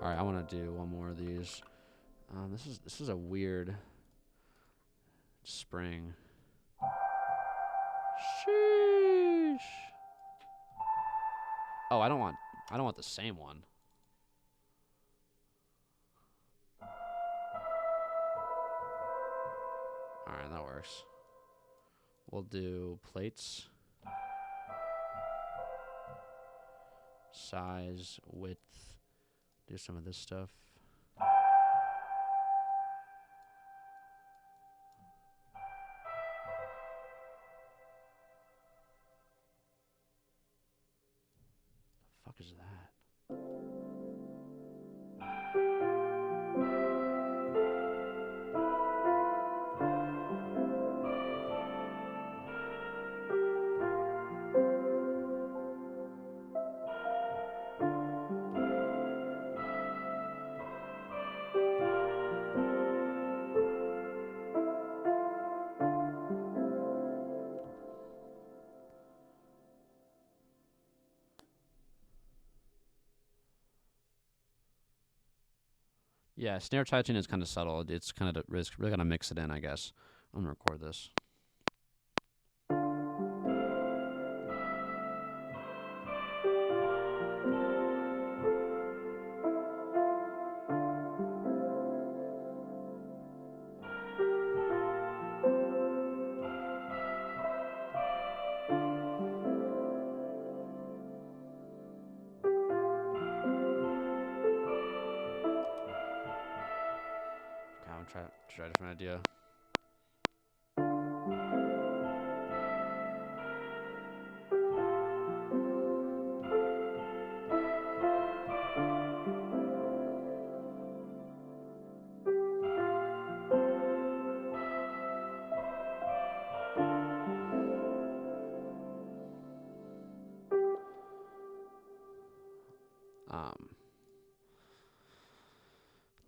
All right, I want to do one more of these. This is a weird spring. Sheesh. Oh, I don't want the same one. All right, that works. We'll do plates. Size, width. Do some of this stuff. The fuck is that? Yeah, snare touching is kind of subtle. It's kind of really gonna mix it in, I guess. I'm gonna record this. I'm try a different idea.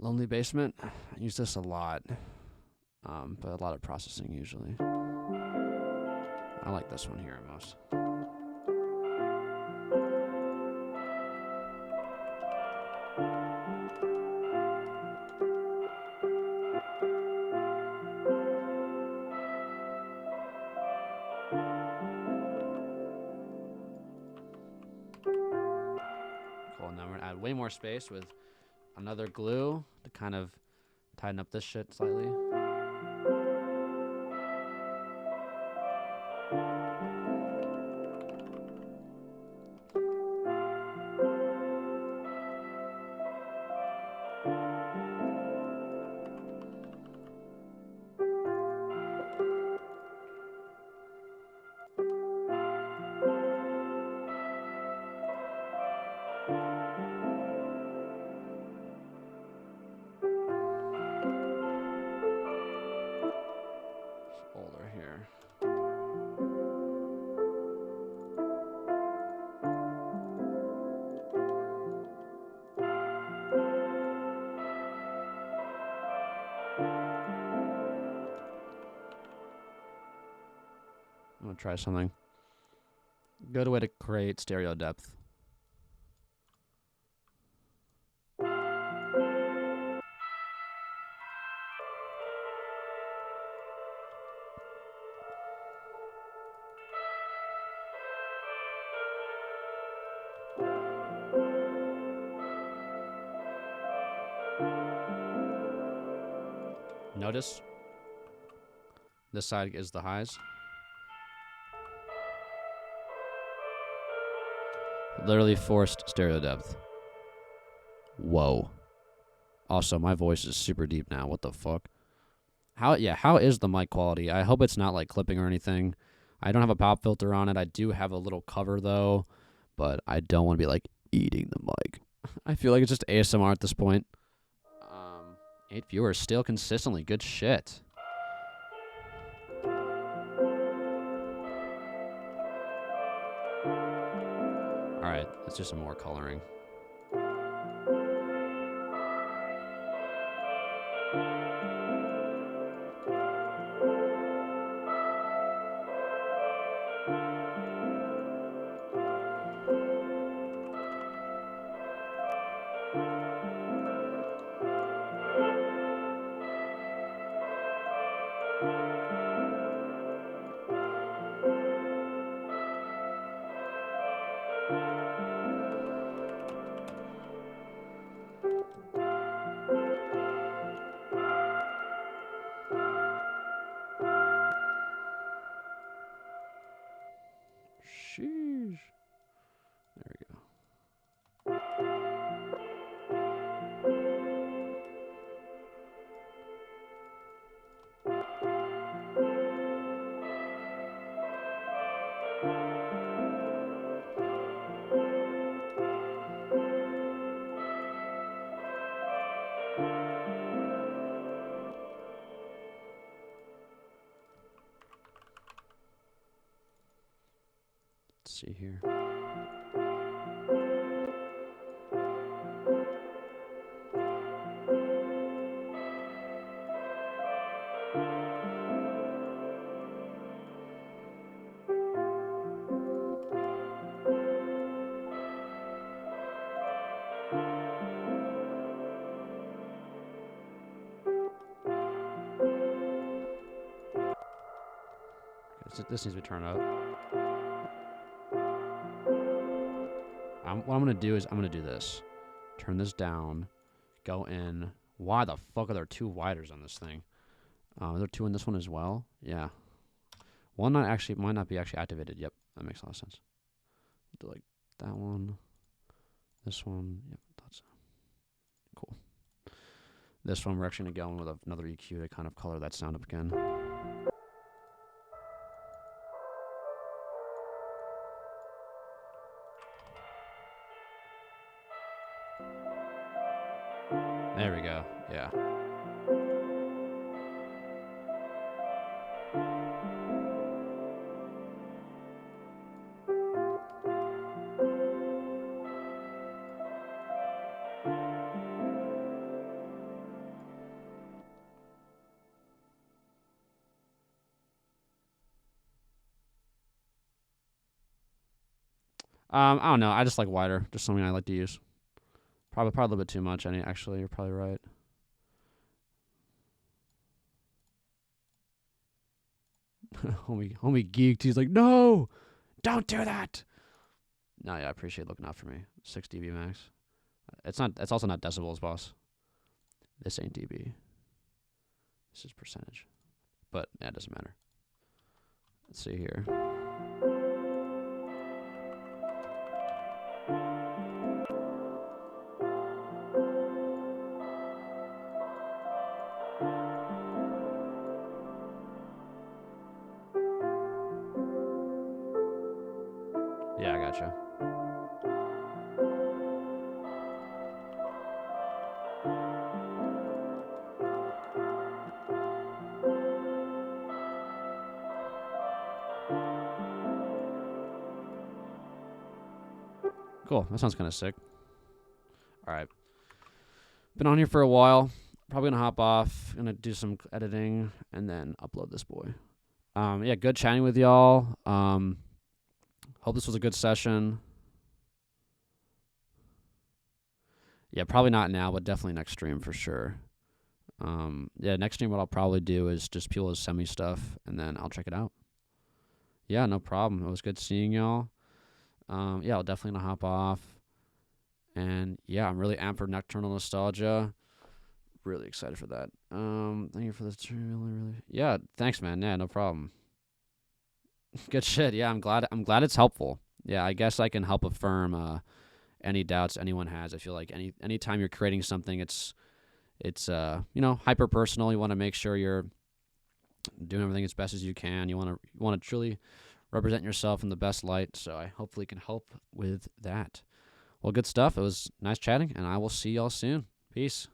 Lonely Basement. I use this a lot, but a lot of processing usually. I like this one here most. Cool. Now we're gonna add way more space with another glue to kind of tighten up this shit slightly. Older here. I'm gonna try something. Good way to create stereo depth. Notice this side is the highs. Literally forced stereo depth. Whoa. Also, my voice is super deep now. What the fuck? How is the mic quality? I hope it's not like clipping or anything. I don't have a pop filter on it. I do have a little cover though, but I don't want to be like eating the mic. I feel like it's just ASMR at this point. 8 viewers still consistently. Good shit. Alright, let's do some more coloring. Sheesh. There we go. Let's see here. This needs to be turned up. What I'm going to do is I'm going to do this. Turn this down. Go in. Why the fuck are there two widers on this thing? Are there two in this one as well? Yeah. One might not be actually activated. Yep, that makes a lot of sense. Do like that one. This one. Yep, thought so. Cool. This one we're actually going to go in with another EQ to kind of color that sound up again. There we go. Yeah. I don't know. I just like wider. Just something I like to use. Probably a little bit too much. Actually, you're probably right. homie geeked. He's like, no, don't do that. No, yeah, I appreciate looking out for me. 6 dB max. It's not. It's also not decibels, boss. This ain't dB. This is percentage. But yeah, it doesn't matter. Let's see here. Yeah, I gotcha. Cool. That sounds kind of sick. All right. Been on here for a while. Probably gonna hop off. Gonna do some editing and then upload this boy. Yeah, good chatting with y'all. Hope this was a good session. Yeah, probably not now, but definitely next stream for sure. Yeah, next stream what I'll probably do is just people send me stuff and then I'll check it out. Yeah, no problem. It was good seeing y'all. Yeah, I'll definitely gonna hop off. And yeah, I'm really amped for Nocturnal Nostalgia. Really excited for that. Thank you for this. Really. Yeah, thanks, man. Yeah, no problem. Good shit. Yeah, I'm glad it's helpful. Yeah, I guess I can help affirm any doubts anyone has. I feel like anytime you're creating something, it's hyper personal. You want to make sure you're doing everything as best as you can. You want to truly represent yourself in the best light. So I hopefully can help with that. Well, good stuff. It was nice chatting, and I will see y'all soon. Peace.